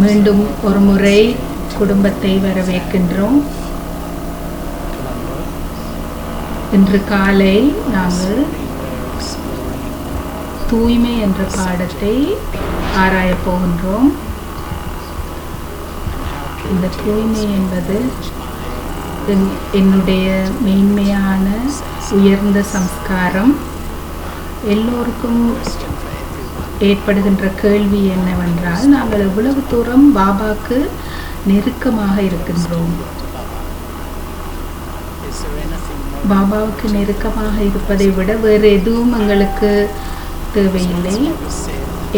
மீண்டும் ஒரு முறை குடும்பத்தை வரவேற்கின்றோம். இன்று காலை நாங்கள் தூய்மை என்ற பாடத்தை ஆராயப் போகின்றோம். இந்த தூய்மை என்பது என்னுடைய மேன்மையான உயர்ந்த சம்ஸ்காரம். எல்லோருக்கும் ஏற்படுகின்ற கேள்வி என்னவென்றால், நாங்கள் எவ்வளவு தூரம் பாபாக்கு நெருக்கமாக இருக்கின்றோம். பாபாவுக்கு நெருக்கமாக இருப்பதை விட வேறு எதுவும் எங்களுக்கு தேவையில்லை.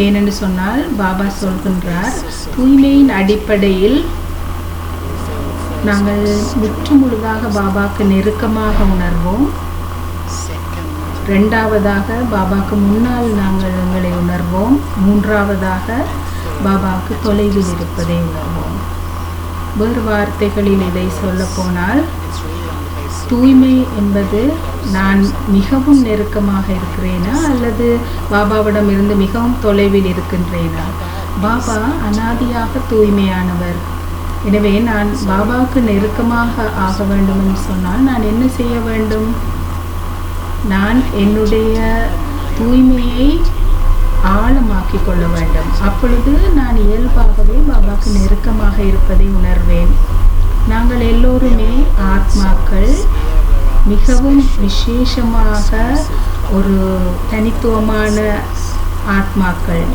ஏனென்று சொன்னால், பாபா சொல்கின்றார், தூய்மையின் அடிப்படையில் நாங்கள் முற்று முழுதாக பாபாவுக்கு நெருக்கமாக உணர்வோம். இரண்டாவதாக, பாபாவுக்கு முன்னால் நாங்கள் எங்களை உணர்வோம். மூன்றாவதாக, பாபாவுக்கு தொலைவில் இருப்பதை உணர்வோம். வேறு வார்த்தைகளில் இதை சொல்ல போனால், தூய்மை என்பது நான் மிகவும் நெருக்கமாக இருக்கிறேனா அல்லது பாபாவிடம் இருந்து மிகவும் தொலைவில் இருக்கின்றேனா? பாபா அனாதியாக தூய்மையானவர். எனவே நான் பாபாவுக்கு நெருக்கமாக ஆக வேண்டும் என்று சொன்னால் நான் என்ன செய்ய வேண்டும்? நான் என்னுடைய தூய்மையை ஆழமாக்கிக் கொள்ள வேண்டும். அப்பொழுது நான் இயல்பாகவே பாபாவுக்கு நெருக்கமாக இருப்பதை உணர்வேன். நாங்கள் எல்லோருமே ஆத்மாக்கள், மிகவும் விசேஷமாக ஒரு தனித்துவமான ஆத்மாக்கள்.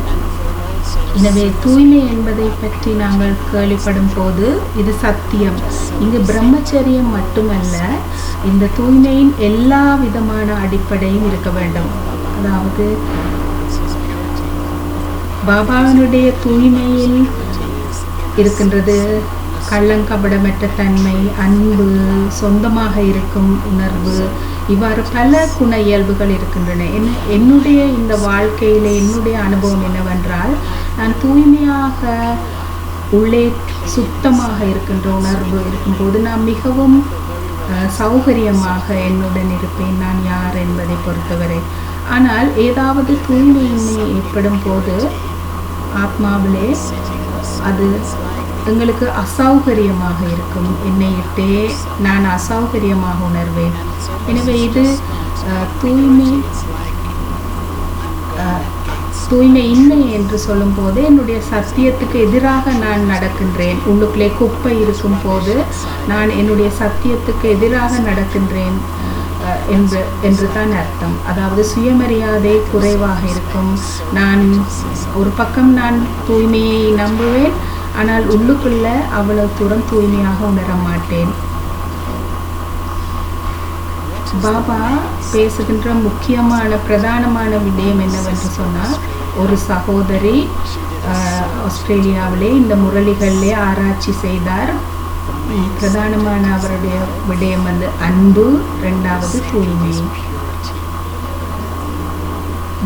எனவே தூய்மை என்பதை பற்றி நாங்கள் கேள்விப்படும் போது இது சத்தியம். இங்கு பிரம்மச்சரியம் மட்டுமல்ல, இந்த தூய்மையின் எல்லா விதமான அடிப்படையும் இருக்க வேண்டும். அதாவது பாபாவினுடைய தூய்மையில் இருக்கின்றது கள்ளங்கபடமற்ற தன்மை, அன்பு, சொந்தமாக இருக்கும் உணர்வு, இவ்வாறு பல குண இயல்புகள் இருக்கின்றன. என்னுடைய இந்த வாழ்க்கையிலே என்னுடைய அனுபவம் என்னவென்றால், நான் தூய்மையாக உள்ளே சுத்தமாக இருக்கின்ற உணர்வு இருக்கும்போது நான் மிகவும் சௌகரியமாக என்னுடன் இருப்பேன், நான் யார் என்பதை பொறுத்தவரை. ஆனால் ஏதாவது தூய்மையின்மை ஏற்படும் போது ஆத்மாவிலே அது எங்களுக்கு அசௌகரியமாக இருக்கும். என்னை இட்டே நான் அசௌகரியமாக உணர்வேன். எனவே இது தூய்மையின்மை என்று சொல்லும் போது என்னுடைய சத்தியத்துக்கு எதிராக நான் நடக்கின்றேன். உள்ளுக்குள்ளே குப்பை இருக்கும் போது நான் என்னுடைய சத்தியத்துக்கு எதிராக நடக்கின்றேன் என்று தான் அர்த்தம். அதாவது சுயமரியாதை குறைவாக இருக்கும். நான் ஒரு பக்கம் நான் தூய்மையை நம்புவேன், ஆனால் உள்ளுக்குள்ள அவ்வளவு தூரம் தூய்மையாக உணர மாட்டேன். பாபா பேசுகின்ற முக்கியமான பிரதானமான விடயம் என்னவென்று சொன்னால், ஒரு சகோதரி ஆஸ்திரேலியாவிலே இந்த முரளிகளிலே ஆராய்ச்சி செய்தார். பிரதானமான அவருடைய விடயம் அன்பு, இரண்டாவது தூய்மை.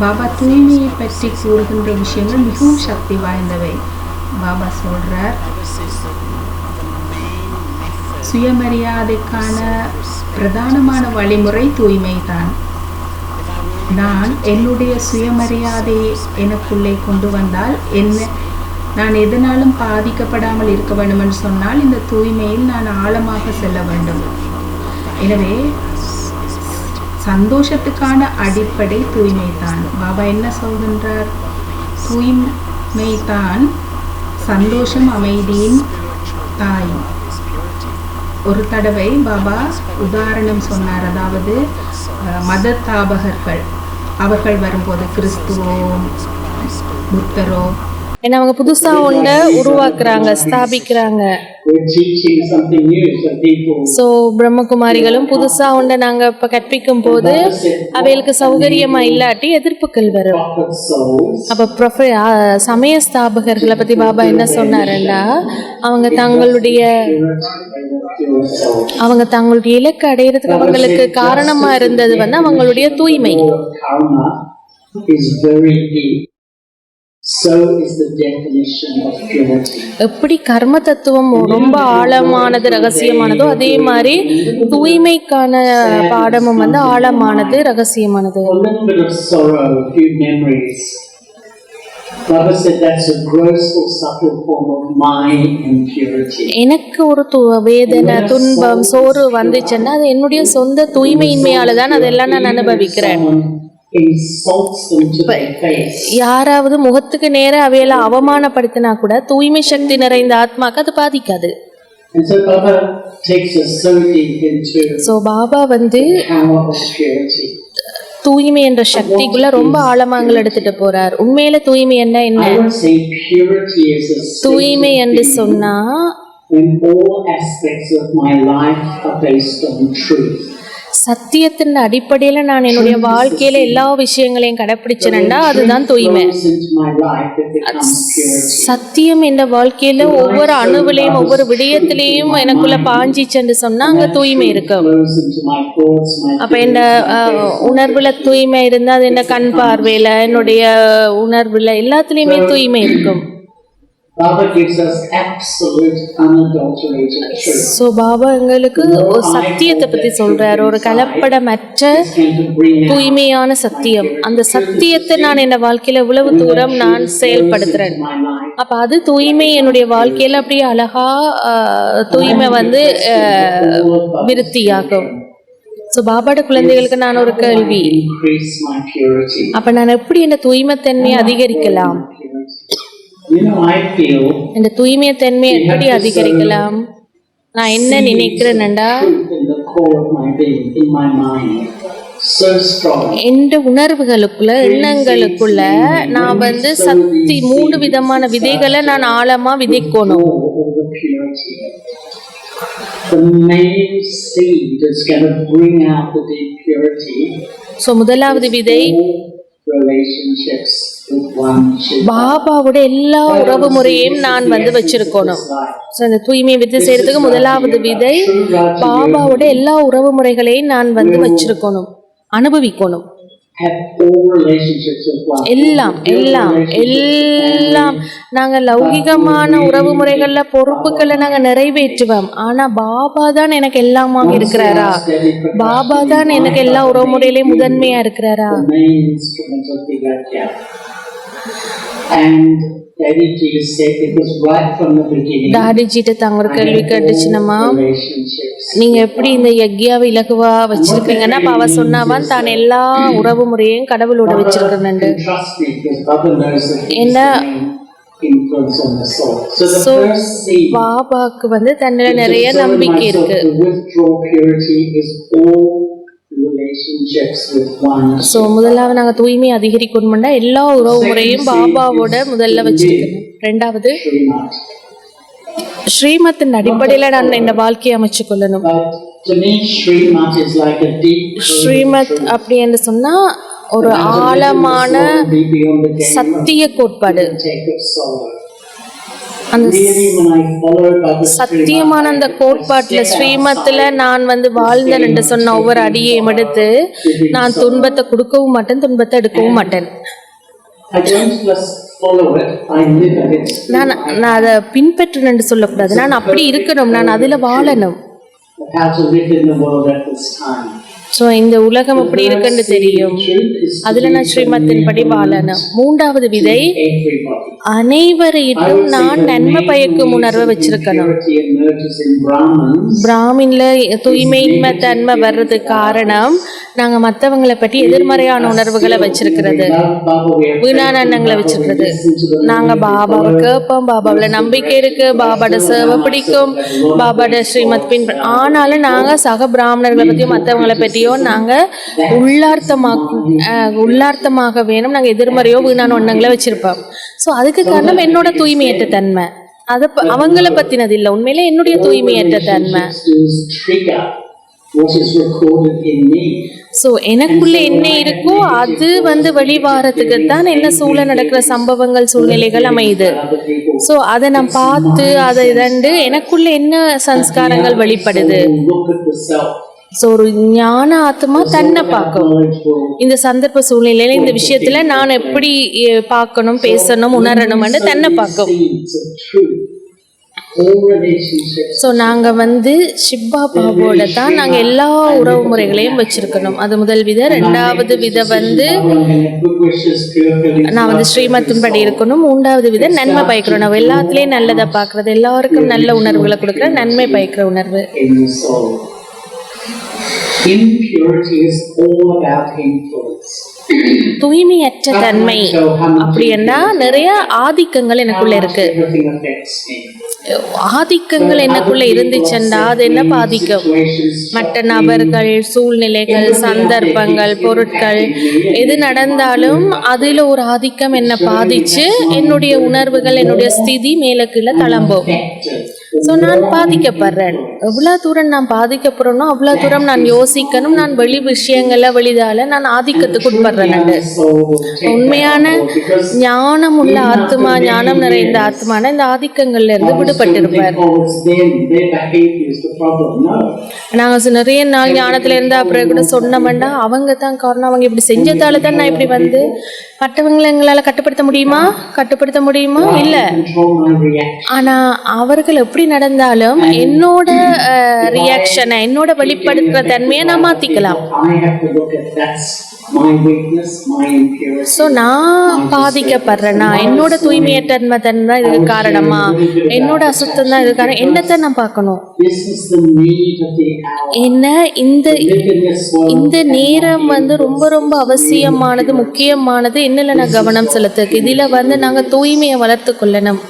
பாபா தூய்மையை பற்றி கூறுகின்ற விஷயங்கள் மிகவும் சக்தி வாய்ந்தவை. பாபா சொல்றார், சுயமரியாதைக்கான பிரதானமான வழிமுறை தூய்மை தான். நான் என்னுடைய சுயமரியாதையை எனக்குள்ளே கொண்டு வந்தால் நான் எதனாலும் பாதிக்கப்படாமல் இருக்க வேண்டும் என்று சொன்னால், இந்த தூய்மையில் நான் ஆழமாக செல்ல வேண்டும். எனவே சந்தோஷத்துக்கான அடிப்படை தூய்மை தான். பாபா என்ன சொல்கின்றார்? தூய்மை தான் சந்தோஷம், அமைதியின் தாய். ஒரு தடவை பாபா உதாரணம் சொன்னார். அதாவது மத தாபகர்கள் அவர்கள் வரும்போது, கிறிஸ்துவோ புத்தரோ, ஏன்னா அவங்க புதுசா ஒன்றை உருவாக்குறாங்க, ஸ்தாபிக்கிறாங்க. ஸோ பிரம்மகுமாரிகளும் புதுசா ஒன்றை நாங்க இப்ப கற்பிக்கும் போது அவைகளுக்கு சௌகரியமா இல்லாட்டி எதிர்ப்புகள் வரும். அப்ப சமய ஸ்தாபகர்களை பத்தி பாபா என்ன சொன்னாருன்னா, அவங்க தங்களுடைய இலக்கு அடையிறதுக்கு அவங்களுக்கு காரணமா இருந்தது அவங்களுடைய தூய்மை. எப்படி கர்ம தத்துவம் ரொம்ப ஆழமானது, ரகசியமானதோ, அதே மாதிரி தூய்மைக்கான பாடமும் ஆழமானது, ரகசியமானது. Baba said that's a gross or subtle form of my impurity. எனக்கு ஒரு வேதனை துன்பம் சோறு வந்துச்சுன்னா அது என்னுடைய சொந்த தூய்மையின்மையால தான் அதெல்லாம் நான் அனுபவிக்கிறேன். Insults them to their face. யாராவது முகத்துக்கு நேர அவையில அவமானப்படுத்தினா கூட தூய்மை சக்தி நிறைந்த ஆத்மாக்கு அது பாதிக்காது. And so Baba takes us so deep into Baba the power of purity. தூய்மை என்ற சக்திக்குள்ள ரொம்ப ஆழமாங்கள் எடுத்துட்டு போறார். உண்மையில தூய்மை என்ன? I would say purity is a தூய்மை என்று சொன்னா when all aspects of my life are based on truth. சத்தியத்தின் அடிப்படையில நான் என்னுடைய வாழ்க்கையில எல்லா விஷயங்களையும் கடைபிடிச்சேன்டா அதுதான் தூய்மை. சத்தியம் என்ற வாழ்க்கையில ஒவ்வொரு அணுவிலையும் ஒவ்வொரு விடயத்திலையும் எனக்குள்ள பாஞ்சிச்சென்று சொன்னா அங்க தூய்மை இருக்கும். அப்ப என்ன உணர்வுல தூய்மை இருந்தா அது என்ன கண் பார்வையில என்னுடைய உணர்வுல எல்லாத்துலயுமே தூய்மை இருக்கும். Baba gives us absolute unadulterated truth. Baba எங்களுக்கு ஒரு சத்தியத்தை பத்தி சொல்றாரு, ஒரு கலப்படமற்ற தூய்மையான சத்தியம். அந்த சத்தியத்தை நான் என் வாழ்க்கையில இவ்வளவு தூரம் நான் செயல்படுத்துறேன். அப்ப அது தூய்மை என்னுடைய வாழ்க்கையில அப்படியே அழகா தூய்மை விருத்தியாகும். பாபாட குழந்தைகளுக்கு நான் ஒரு கேள்வி, அப்ப நான் எப்படி இந்த தூய்மை தன்மையை அதிகரிக்கலாம்? இந்த தூய்மை தன்மை எப்படி அதிகரிக்கலாம்? நான் என்ன நினைக்கிறேன்டா என்ற உணர்வுகளுக்குள்ள எண்ணங்களுக்குள்ள நான் சக்தி 3 விதமான விதைகளை நான் ஆழமா விதைக்கணும். முதலாவது விதை பாபாவோட எல்லா உறவு முறையையும் நான் வச்சிருக்கணும். அந்த தூய்மையை வித்து செய்யறதுக்கு முதலாவது விதை பாபாவோட எல்லா உறவு முறைகளையும் நான் வச்சிருக்கணும், அனுபவிக்கணும். எல்லாம் எல்லாம் எல்லாம் நாங்க லௌகிகமான உறவு முறைகள்ல பொறுப்புகளை நாங்க நிறைவேற்றுவோம். ஆனா பாபா தான் எனக்கு எல்லாமாக இருக்கிறாரா? பாபா தான் எனக்கு எல்லா உறவு முறையிலையும் முதன்மையா இருக்கிறாரா? டாடிஜிட்ட தாங்க ஒரு கேள்வி கேட்டுச்சுனம்மா, நீங்க எப்படி இந்த யக்யாவை இலகுவா வச்சிருக்கீங்கன்னா அவ சொன்னாவான் தான் எல்லா உறவு முறையையும் கடவுளோட வச்சிருக்கேன். என்ன பாபாக்கு தன்னில நிறைய நம்பிக்கை இருக்கு. முதலாவது நாங்க தூய்மை அதிகரிக்கணும்னா எல்லா உறவு முறையும் பாபாவோட முதல்ல வச்சிருக்கணும். ரெண்டாவது ஸ்ரீமத்தின் அடிப்படையில நான் இந்த வாழ்க்கையை அமைச்சு கொள்ளணும். ஸ்ரீமத் அப்படி என்று சொன்னா ஒரு ஆழமான சத்திய கோட்பாடு. அந்த சத்தியமான அந்த கோட்பாட்டுல ஸ்ரீமத்துல நான் வாழ்ந்தேன் என்று சொன்ன ஒவ்வொரு அடியையும் எடுத்து நான் துன்பத்தை கொடுக்கவும் மாட்டேன், துன்பத்தை எடுக்கவும் மாட்டேன். நான் அதை பின்பற்றேன் என்று சொல்லக்கூடாது, நான் அப்படி இருக்கணும், நான் அதுல வாழணும். இந்த உலகம் எப்படி இருக்குன்னு தெரியும், அதுல நான் ஸ்ரீமத்தின் படி வாழணும். மூன்றாவது விதை அனைவரையும் நான் நன்மை பயக்கும் உணர்வை வச்சிருக்கணும். பிராமின்ல தூய்மையின்மை தன்மை வர்றதுக்கு காரணம் நாங்க மற்றவங்களை பற்றி எதிர்மறையான உணர்வுகளை வச்சிருக்கிறது, வீணான எண்ணங்களை வச்சிருக்கிறது. நாங்க பாபாவை கேட்போம், பாபாவில நம்பிக்கை இருக்கு, பாபாட சேவை பிடிக்கும், பாபாட ஸ்ரீமத் பின்பற்ற. ஆனாலும் நாங்க சக பிராமணர்களை பற்றியும் மற்றவங்களை பற்றியோ நாங்க உள்ளார்த்தமாக வேணும், நாங்க எதிர்மறையோ வீணான எண்ணங்களை வச்சிருப்போம். அதுக்கு காரணம் என்னோட தூய்மையற்ற தன்மை, அது அவங்கள பத்தினது இல்லை, உண்மையில என்னுடைய தூய்மையற்ற தன்மை. எனக்குள்ள என்ன இருக்கோ அது வெளிவாரத்துக்கு தான் என்ன சூழல் நடக்கிற சம்பவங்கள் சூழ்நிலைகள் அமையுது. அதை நான் பார்த்து அதை இதண்டு எனக்குள்ள என்ன சம்ஸ்காரங்கள் வெளிப்படுது. ஒரு ஞான ஆத்மா தன்னை பார்க்கும். இந்த சந்தர்ப்ப சூழ்நிலையில இந்த விஷயத்துல நான் எப்படி பார்க்கணும், பேசணும், உணரணும்னு தன்னை பார்க்கும். all relationships. ஸோ நாங்கள் வந்து சிப்பா பாபோட தான் நாங்கள் எல்லா உறவு முறைகளையும் வச்சிருக்கணும். அது முதல் வித. ரெண்டாவது வித வந்து நான் வந்து ஸ்ரீமத்தின்படி இருக்கணும். மூன்றாவது வித நன்மை பயக்கிற உணர்வு, எல்லாத்துலேயும் நல்லதை பார்க்குறது, எல்லாருக்கும் நல்ல உணர்வுகளை கொடுக்குற நன்மை பயக்கிற உணர்வு. Impurity is all about influence. தூய்மையற்ற தன்மை அப்படின்னா நிறைய ஆதிக்கங்கள் எனக்குள்ள இருக்கு. Everything affects me. ஆதிக்கங்கள் எனக்குள்ள இருந்துச்சுன்னா அது என்ன பாதிக்கும்? மற்ற நபர்கள், சூழ்நிலைகள், சந்தர்ப்பங்கள், பொருட்கள் எது நடந்தாலும் அதில் ஒரு ஆதிக்கம் என்ன பாதிச்சு என்னுடைய உணர்வுகள், என்னுடைய ஸ்திதி மேல கீழே தளம்பும். ஸோ நான் பாதிக்கப்படுறேன். எவ்வளோ தூரம் நான் பாதிக்கப்படுறேனோ அவ்வளோ தூரம் நான் யோசிக்கணும். நான் வெளி விஷயங்களை வெளிதால நான் ஆதிக்கத்துக்கு உட்படுறேன். உண்மையான ஞானம் உள்ள ஆத்மா, ஞானம் நிறைந்த ஆத்மான இந்த ஆதிக்கங்கள்ல இருந்து விடுபட்டிருப்பார். நாங்கள் நிறைய நாள் ஞானத்துல இருந்தா அப்புறம் கூட சொன்னோம்னா அவங்க தான் காரணம், அவங்க இப்படி செஞ்சதால தான் நான் இப்படி வந்து மற்றவங்களை எங்களால கட்டுப்படுத்த முடியுமா? இல்ல. ஆனா அவர்கள் எப்படி நடந்தாலும் என்னோட ரியாக்ஷனை, என்னோட வெளிப்படுத்துற தன்மையை நான் மாத்திக்கலாம். ஸோ நான் பாதிக்கப்படுறேன்னா என்னோட தூய்மையற்ற தன்மை இதுக்கு காரணமா, என்னோட அசுத்தம் தான் இதுக்கு காரணம், என்னத்தை நான் பார்க்கணும். என்ன இந்த நேரம் வந்து ரொம்ப ரொம்ப அவசியமானது, முக்கியமானது. என்னல நான் கவனம் செலுத்துக்கு இதுல வந்து நாங்க தூய்மையை வளர்த்து கொள்ளணும்.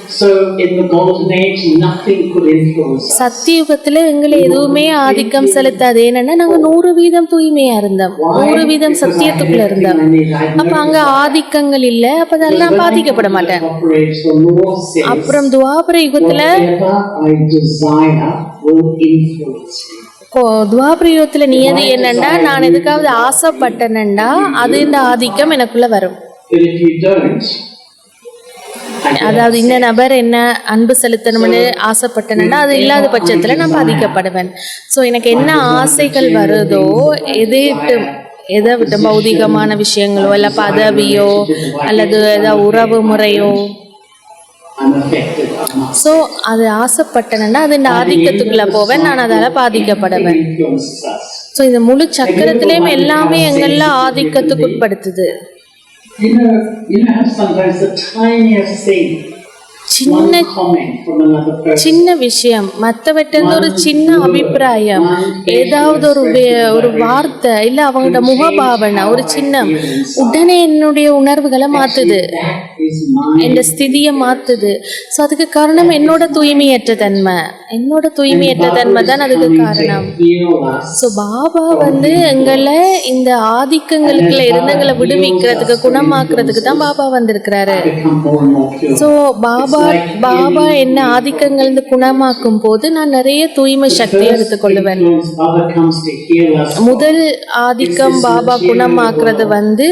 சத்தியுகத்துல எங்களை எதுவுமே ஆதிக்கம் செலுத்தாது. ஏன்னா நாங்க 100% தூய்மையா இருந்தோம், 100% சத்தியத்துக்குள்ள இருந்தோம். அப்ப அங்க ஆதிக்கங்கள் இல்ல, அப்ப அதெல்லாம் பாதிக்கப்பட மாட்டேன். அப்புறம் துவாபர யுகத்துல துவாபர யுகத்துல நியதி என்னன்னா, நான் எதுக்காவது ஆசைப்பட்டேன்னா அது இந்த ஆதிக்கம் எனக்குள்ள வரும். அதாவது இந்த நபர் என்ன அன்பு செலுத்தணும்னு ஆசைப்பட்டேன்னா அது இல்லாத பட்சத்துல நான் பாதிக்கப்படுவேன். ஸோ எனக்கு என்ன ஆசைகள் வருதோ, எதை விட்டு பௌதிகமான விஷயங்களோ இல்ல பதவியோ அல்லது ஏதாவது உறவு முறையோ, ஸோ அது ஆசைப்பட்டேன்னா அது இந்த ஆதிக்கத்துக்குள்ள போவேன், நான் அதால பாதிக்கப்படுவேன். ஸோ இந்த முழு சக்கரத்திலேயும் எல்லாமே எங்கெல்லாம் ஆதிக்கத்துக்கு உட்படுத்துது. Sometimes the tiniest thing, சின்ன விஷயம், மற்றவற்ற ஒரு சின்ன அபிப்பிராயம், ஏதாவது ஒரு வார்த்தை இல்ல அவங்களோட முகபாவனை, ஒரு சின்னம் உடனே என்னுடைய உணர்வுகளை மாத்துது, என் ஸ்திதியை மாத்துது. ஸோ அதுக்கு காரணம் என்னோட தூய்மையற்ற தன்மை தான் அதுக்கு காரணம். ஸோ பாபா வந்து எங்களை இந்த ஆதிக்கங்களுக்குள்ள இருந்து எங்களை விடுவிக்கிறதுக்கு, குணமாக்குறதுக்கு தான் பாபா வந்திருக்கிறாரு. ஸோ பாபா என்ன ஆதிக்கங்கள் குணமாக்கும் போது நான் நிறைய தூய்மை சக்தியை எடுத்துக்கொள்ளுவேன். முதல் ஆதிக்கம் பாபா குணமாக்குறது வந்து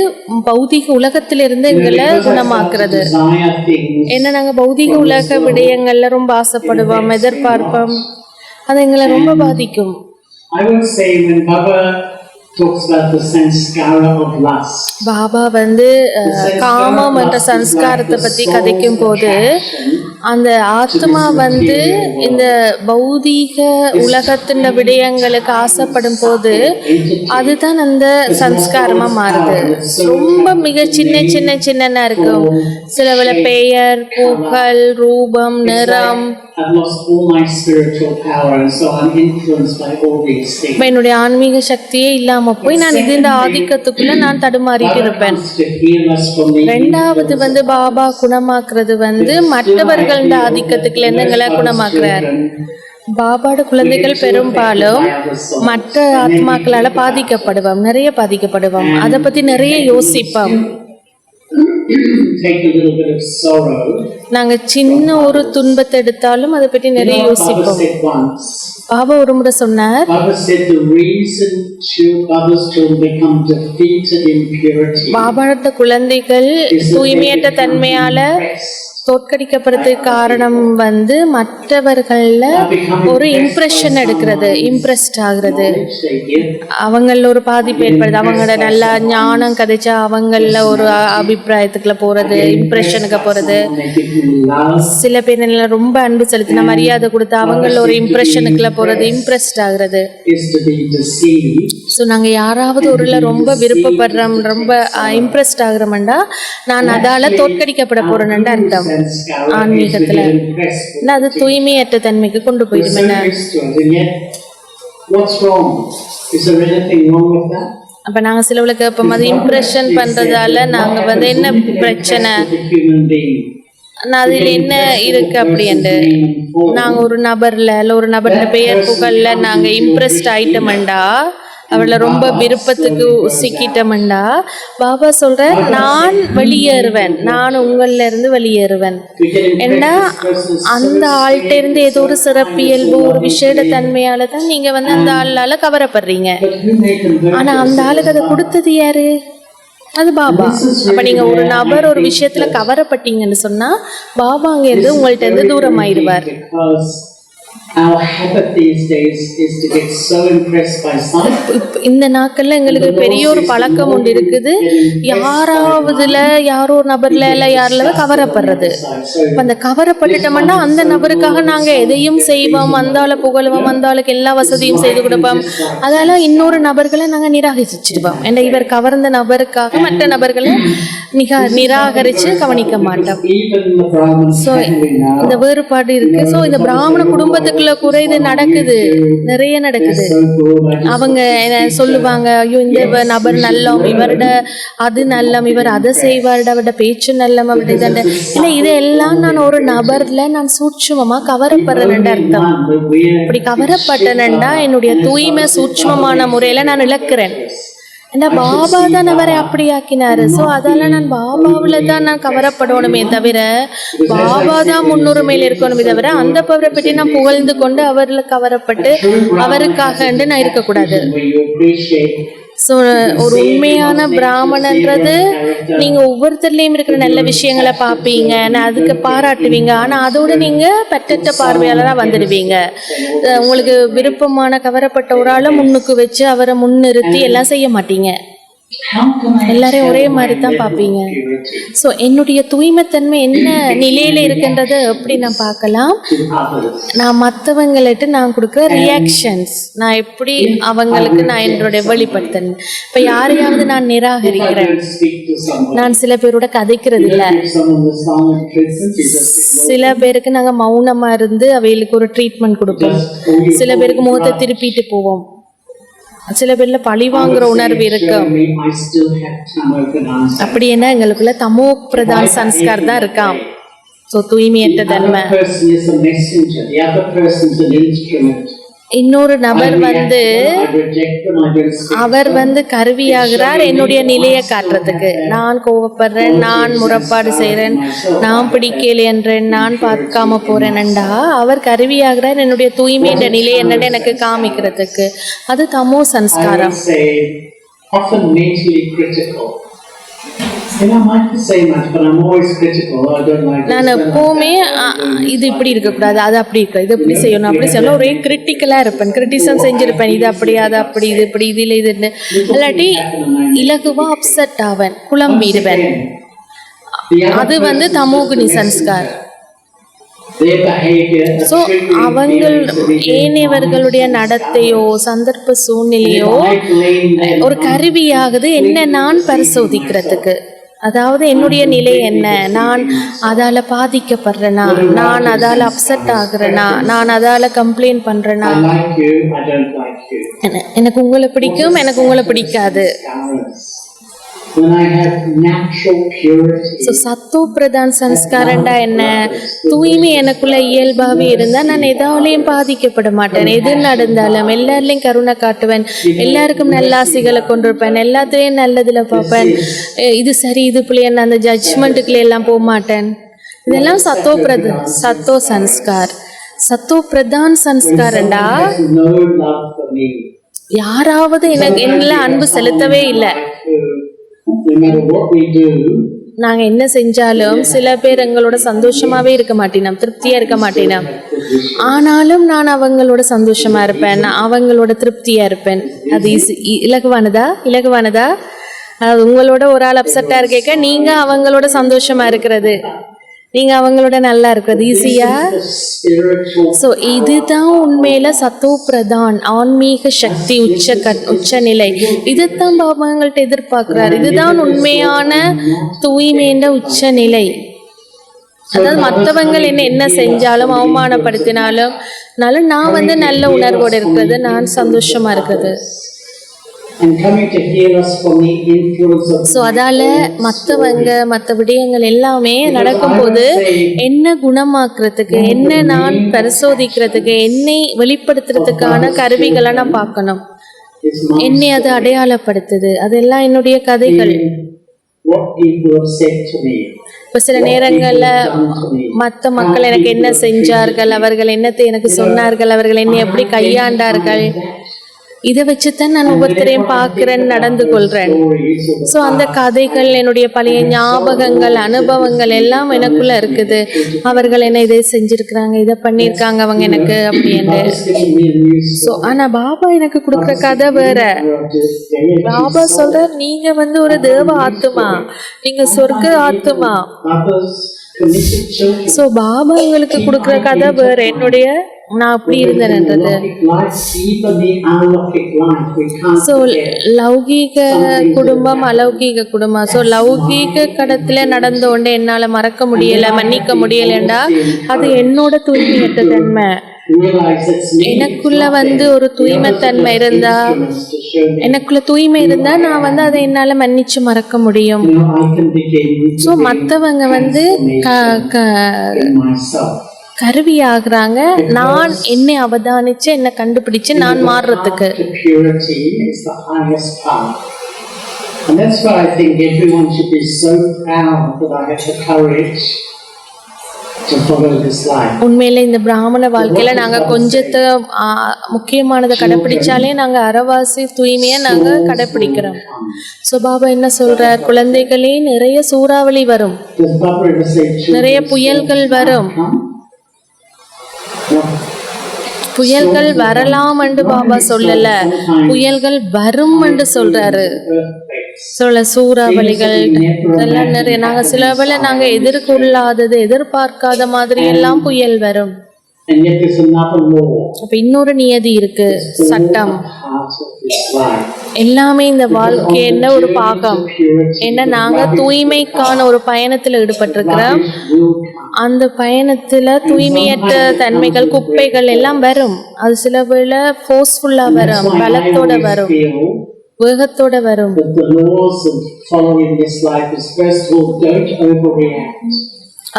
பௌதிக உலகத்திலிருந்து எங்களை குணமாக்குறது. ஏன்னா நாங்க பௌதிக உலக விடயங்கள்ல ரொம்ப ஆசைப்படுவோம், எதிர்பார்ப்போம், அது எங்களை ரொம்ப பாதிக்கும். பாபா வந்து காமம் என்ற சன்ஸ்காரத்தை பத்தி கதைக்கும் போது அந்த ஆத்மா வந்து இந்த பௌதீக உலகத்தின் விடயங்களுக்கு ஆசைப்படும் போது அதுதான் அந்த சன்ஸ்காரமா மாறுது. ரொம்ப மிக சின்ன இருக்கும். சில பெயர், பூக்கள், ரூபம், நிறம். என்னுடைய ஆன்மீக சக்தியே இல்லாம போய் நான் இந்த ஆதிக்கத்துக்குள்ள நான் தடுமாறிட்டு இருப்பேன். ரெண்டாவது வந்து பாபா குணமாக்குறது வந்து மற்றவர்கள் ஆதிக்கத்துக்குள்ள எங்களை குணமாக்குறார். பாபாவோட குழந்தைகள் பெரும்பாலும் மற்ற ஆத்மாக்களால பாதிக்கப்படுவோம், நிறைய பாதிக்கப்படுவோம். அதை பத்தி நிறைய யோசிப்போம். நாங்க சின்ன ஒரு துன்பத்தை எடுத்தாலும் அதை பற்றி நிறைய யோசிப்போம். பாபா ஒரு முறை சொன்னார், பாபாவோட குழந்தைகள் தூய்மையற்ற தன்மையால தோற்கடிக்கப்படுறதுக்கு காரணம் வந்து மற்றவர்கள்ல ஒரு இம்ப்ரெஷன் எடுக்கிறது, இம்ப்ரெஸ்ட் ஆகுறது, அவங்கள ஒரு பாதிப்பு ஏற்படுது, அவங்களோட நல்லா ஞானம் கதைச்சா அவங்கள ஒரு அபிப்பிராயத்துக்குள்ள போறது, இம்ப்ரெஷனுக்கு போறது. சில பேர் ரொம்ப அன்பு செலுத்தினா மரியாதை கொடுத்தா அவங்கள ஒரு இம்ப்ரெஷனுக்குள்ள போறது, இம்ப்ரெஸ்ட் ஆகுறது. ஸோ நாங்கள் யாராவது ஒருல ரொம்ப விருப்பப்படுறோம், ரொம்ப இம்ப்ரெஸ்ட் ஆகுறோம்டா நான் அதால தோற்கடிக்கப்பட போறேன்னு அர்த்தம். ஆன்மீகத்துல அது தூய்மையற்ற தன்மைக்கு கொண்டு போயிடும். என்ன அப்ப நாங்க சிலவுல கேட்போம், அது இம்ப்ரெஷன் பண்றதால நாங்க வந்து என்ன பிரச்சனை, அதில் என்ன இருக்கு அப்படின்ட்டு. நாங்க ஒரு நபர்ல இல்லை ஒரு நபர்ல பெயர் புகழ்ல நாங்க இம்ப்ரெஸ்ட் ஆயிட்டோம்டா, அவளை ரொம்ப விருப்பத்துக்கு சிக்கிட்டோம்டா, பாபா சொல்ற நான் வெளியேறுவேன், நான் உங்கள்ல இருந்து வெளியேறுவேன். ஏன்னா அந்த ஆள்கிட்ட இருந்து ஏதோ ஒரு சிறப்பியல்பு ஒரு விசேட தன்மையால தான் நீங்க வந்து அந்த ஆளால கவரப்படுறீங்க. ஆனா அந்த ஆளுக்கு அதை கொடுத்தது யாரு? அது பாபா. அப்ப நீங்க ஒரு நபர் ஒரு விஷயத்துல கவரப்பட்டீங்கன்னு சொன்னா பாபா அங்க இருந்து உங்கள்ட்ட இருந்து தூரம் ஆயிடுவார். Our habit these days is to get so impressed by something. இந்த நாட்கள்ல எங்களுக்கு பெரிய ஒரு பழக்கம் ஒன்று இருக்குது, யாராவதுல யாரோ ஒரு நபர்ல இல்ல யாருல கவரப்படுறது. அந்த கவரப்பட்டுட்டோம்னா அந்த நபருக்காக நாங்க எதையும் செய்வோம், அந்த ஆளை புகழுவோம், அந்த ஆளுக்கு எல்லா வசதியும் செய்து கொடுப்போம். அதெல்லாம் இன்னொரு நபர்களை நாங்க நிராகரிச்சிடுவோம். ஏன்னா இவர் கவர்ந்த நபருக்காக மற்ற நபர்களை நிராகரிச்சு கவனிக்க மாட்டோம். ஸோ இந்த வேறுபாடு இருக்கு. ஸோ இந்த பிராமண குடும்பத்துக்குள்ள கூட இது நடக்குது, நிறைய நடக்குது. அவங்க சொல்லுவாங்க, ஐயோ இந்த நபர் நல்லம், இவரோட அது நல்லம், இவர் அதை செய்வார்ட, அவரோட பேச்சு நல்லம், அவருடைய தண்டை இல்லை, இதெல்லாம் நான் ஒரு நபர்ல நான் சூட்சுமமா கவரப்படுறேன் அர்த்தம். இப்படி கவரப்பட்டனண்டா என்னுடைய தூய்மை சூட்சுமமான முறையில நான் இழக்கிறேன். ஏன்னா பாபா தான் அவரை அப்படி ஆக்கினாரு. ஸோ அதெல்லாம் நான் பாபாவில் தான் நான் கவரப்படணுமே தவிர, பாபா தான் முன்னுரிமையில் இருக்கணுமே தவிர அந்த பவரை பற்றி நான் புகழ்ந்து கொண்டு அவரில் கவரப்பட்டு அவருக்காக நான் இருக்கக்கூடாது. ஸோ ஒரு உண்மையான பிராமணன்றது நீங்க ஒவ்வொருத்தர்லையும் இருக்கிற நல்ல விஷயங்களை பார்ப்பீங்க, அதுக்கு பாராட்டுவீங்க. ஆனா அதோட நீங்க பற்றற்ற பார்வையாளராக வந்துடுவீங்க. உங்களுக்கு விருப்பமான கவரப்பட்ட ஒரு ஆளை முன்னுக்கு வச்சு அவரை முன்னிறுத்தி எல்லாம் செய்ய மாட்டீங்க, எல்லாரையும் ஒரே மாதிரி தான் பார்ப்பீங்க. ஸோ என்னுடைய தூய்மைத்தன்மை என்ன நிலையில இருக்குன்றதை எப்படி நான் பார்க்கலாம், நான் மற்றவங்கள்ட்ட நான் கொடுக்குற ரியாக்ஷன்ஸ், நான் எப்படி அவங்களுக்கு நான் என்னுடைய வெளிப்படுத்தேன். இப்போ யாரையாவது நான் நிராகரிக்கிறேன், நான் சில பேரோட கதைக்கிறது இல்லை, சில பேருக்கு நாங்கள் மௌனமா இருந்து அவைகளுக்கு ஒரு ட்ரீட்மெண்ட் கொடுப்போம், சில பேருக்கு முகத்தை திருப்பிட்டு போவோம், சில பேர்ல பழி வாங்குற உணர்வு இருக்கு. அப்படி என்ன எங்களுக்குள்ள தமோ பிரதான் சன்ஸ்கார் தான் இருக்காம். ஸோ தூய்மையற்ற தன்மை. இன்னொரு நபர் வந்து அவர் வந்து கருவியாகிறார் என்னுடைய நிலையை காட்டுறதுக்கு. நான் கோவப்படுறேன், நான் முறைப்பாடு செய்கிறேன், நான் பிடிக்கல என்றேன், நான் பார்க்காம போறேன்டா அவர் கருவியாகிறார் என்னுடைய தூய்மைன்ற நிலை என்னன்னு எனக்கு காமிக்கிறதுக்கு. அது தமோ சன்ஸ்காரம். நான் எப்பவுமே இது இப்படி இருக்கக்கூடாது, அது அப்படி இருக்க, இது எப்படி செய்யணும், அப்படி செய்யணும், ஒரே கிரிட்டிக்கலா இருப்பேன், கிரிட்டிசம் செஞ்சிருப்பேன், இது அப்படி அது அப்படி இது இப்படி இது இல்லை இதுன்னு. இல்லாட்டி இலகுவா அப்செட் ஆவேன், குழம்பிடுவேன். அது வந்து தமோகுனி சன்ஸ்கார். ஸோ அவங்கள் ஏனையவர்களுடைய நடத்தையோ சந்தர்ப்ப சூழ்நிலையோ ஒரு கருவியாகுது என்ன நான் பரிசோதிக்கிறதுக்கு. அதாவது என்னுடைய நிலை என்ன, நான் அதால பாதிக்கப்படுறேனா, நான் அதால அப்செட் ஆகுறேனா, நான் அதால கம்ப்ளைண்ட் பண்றேனா, எனக்கு உங்களை பிடிக்கும் எனக்கு உங்களை பிடிக்காது. சத்தோ பிரதான் சன்ஸ்காரண்டா என்ன, தூய்மை எனக்குள்ள இயல்பாகவே இருந்தா நான் எதாலையும் பாதிக்கப்பட மாட்டேன். எது நடந்தாலும் எல்லாருலையும் கருணை காட்டுவேன், எல்லாருக்கும் நல்லாசைகளை கொண்டிருப்பேன், எல்லாத்துலேயும் நல்லதுல பார்ப்பேன், இது சரி இது பிள்ளைன்னு அந்த ஜட்ஜ்மெண்ட்டுக்குள்ள எல்லாம் போக மாட்டேன். இதெல்லாம் சத்தோ சன்ஸ்கார். சத்தோ பிரதான் சன்ஸ்காரண்டா யாராவது எனக்கு என்னல அன்பு செலுத்தவே இல்லை, நாங்க என்ன செஞ்சாலும் சில பேர் எங்களோட சந்தோஷமாவே இருக்க மாட்டேனோம், திருப்தியா இருக்க மாட்டேனோம். ஆனாலும் நான் அவங்களோட சந்தோஷமா இருப்பேன், நான் அவங்களோட திருப்தியா இருப்பேன். அது இலகுவானதா? அது உங்களோட ஒரு ஆள் அப்செட்டா இருக்கேக்க நீங்க அவங்களோட சந்தோஷமா இருக்கிறது, நீங்க அவங்களோட நல்லா இருக்கிறது ஈஸியா? ஸோ இதுதான் உண்மையில சத்தோ பிரதான் ஆன்மீக சக்தி உச்ச நிலை. இதுதான் பாபா எங்கள்கிட்ட எதிர்பார்க்கிறார். இதுதான் உண்மையான தூய்மைன்ற உச்ச நிலை. அதாவது மற்றவங்க என்ன செஞ்சாலும் அவமானப்படுத்தினாலும் நான் நல்ல உணர்வோடு இருக்கிறது, நான் சந்தோஷமா இருக்கிறது. ஸோ அதால மற்ற விடயங்கள் எல்லாமே நடக்கும்போது என்ன குணமாக்குறதுக்கு, என்ன நான் பரிசோதிக்கிறதுக்கு, என்னை வெளிப்படுத்துறதுக்கான கருவிகளை நான் பார்க்கணும். என்னை அது அடையாளப்படுத்துது. அதெல்லாம் என்னுடைய கதைகள். இப்போ சில நேரங்கள்ல மற்ற மக்கள் எனக்கு என்ன செஞ்சார்கள், அவர்கள் என்னத்தை எனக்கு சொன்னார்கள், அவர்கள் என்னை எப்படி கையாண்டார்கள், இதை வச்சுதான் நான் ஒவ்வொருத்தரையும் பார்க்கிறேன், நடந்து கொள்றேன். ஸோ அந்த கதைகள், என்னுடைய பழைய ஞாபகங்கள், அனுபவங்கள் எல்லாம் எனக்குள்ள இருக்குது. அவர்கள் என்ன இதை செஞ்சிருக்கிறாங்க, இதை பண்ணியிருக்காங்க அவங்க எனக்கு அப்படின்னு. ஸோ ஆனா பாபா எனக்கு கொடுக்குற கதை வேற. பாபா சொல்ற நீங்க ஒரு தேவ ஆத்துமா, நீங்க சொர்க்க ஆத்துமா. ஸோ பாபா எங்களுக்கு கொடுக்குற கதை வேற. என்னுடைய நான் அப்படி இருந்தேன்ன்றது. ஸோ லௌகீக குடும்பம், அலௌகீக குடும்பம். ஸோ லௌகீக கடத்துல நடந்த ஒன்று என்னால மறக்க முடியல, மன்னிக்க முடியலண்டா அது என்னோட தூய்மையற்ற தன்மை. எனக்குள்ள ஒரு தூய்மைத்தன்மை இருந்தா, எனக்குள்ள தூய்மை இருந்தா நான் அதை என்னால மன்னிச்சு மறக்க முடியும். ஸோ மற்றவங்க கருவி ஆகுறாங்க, நான் என்னை அவதானிச்சு என்னை கண்டுபிடிச்சு நான் மாறுறதுக்கு. And that's why I think everyone should be so proud that I have the courage to follow this life. உண்மையில இந்த பிராமண வாழ்க்கையில நாங்க கொஞ்சத்தை முக்கியமானதை கடைப்பிடிச்சாலே நாங்க அறவாசி தூய்மையை நாங்க கடைப்பிடிக்கிறோம். ஸோ பாபா என்ன சொல்றார், குழந்தைகளே நிறைய சூறாவளி வரும், நிறைய புயல்கள் வரும். புயல்கள் வரலாம் என்று பாபா சொல்லல, புயல்கள் வரும் என்று சொல்றாரு. சூறாவளிகள் எல்லாம் நிறைய நாங்க சில வேளை நாங்க எதிர்கொள்ளாதது, எதிர்பார்க்காத மாதிரி எல்லாம் புயல் வரும். அப்ப இன்னொரு நியதி இருக்கு, சட்டம். எல்லாமே இந்த வாழ்க்கை என்ன ஒரு பாகம். ஏன்னா நாங்க தூய்மைக்கான ஒரு பயணத்துல ஈடுபட்டிருக்கிறோம். அந்த பயணத்துல தூய்மையற்ற தன்மைகள், குப்பைகள் எல்லாம் வரும். அது சில வேளை ஃபோர்ஸ்ஃபுல்லா வரும், பலத்தோட வரும், வேகத்தோட வரும்.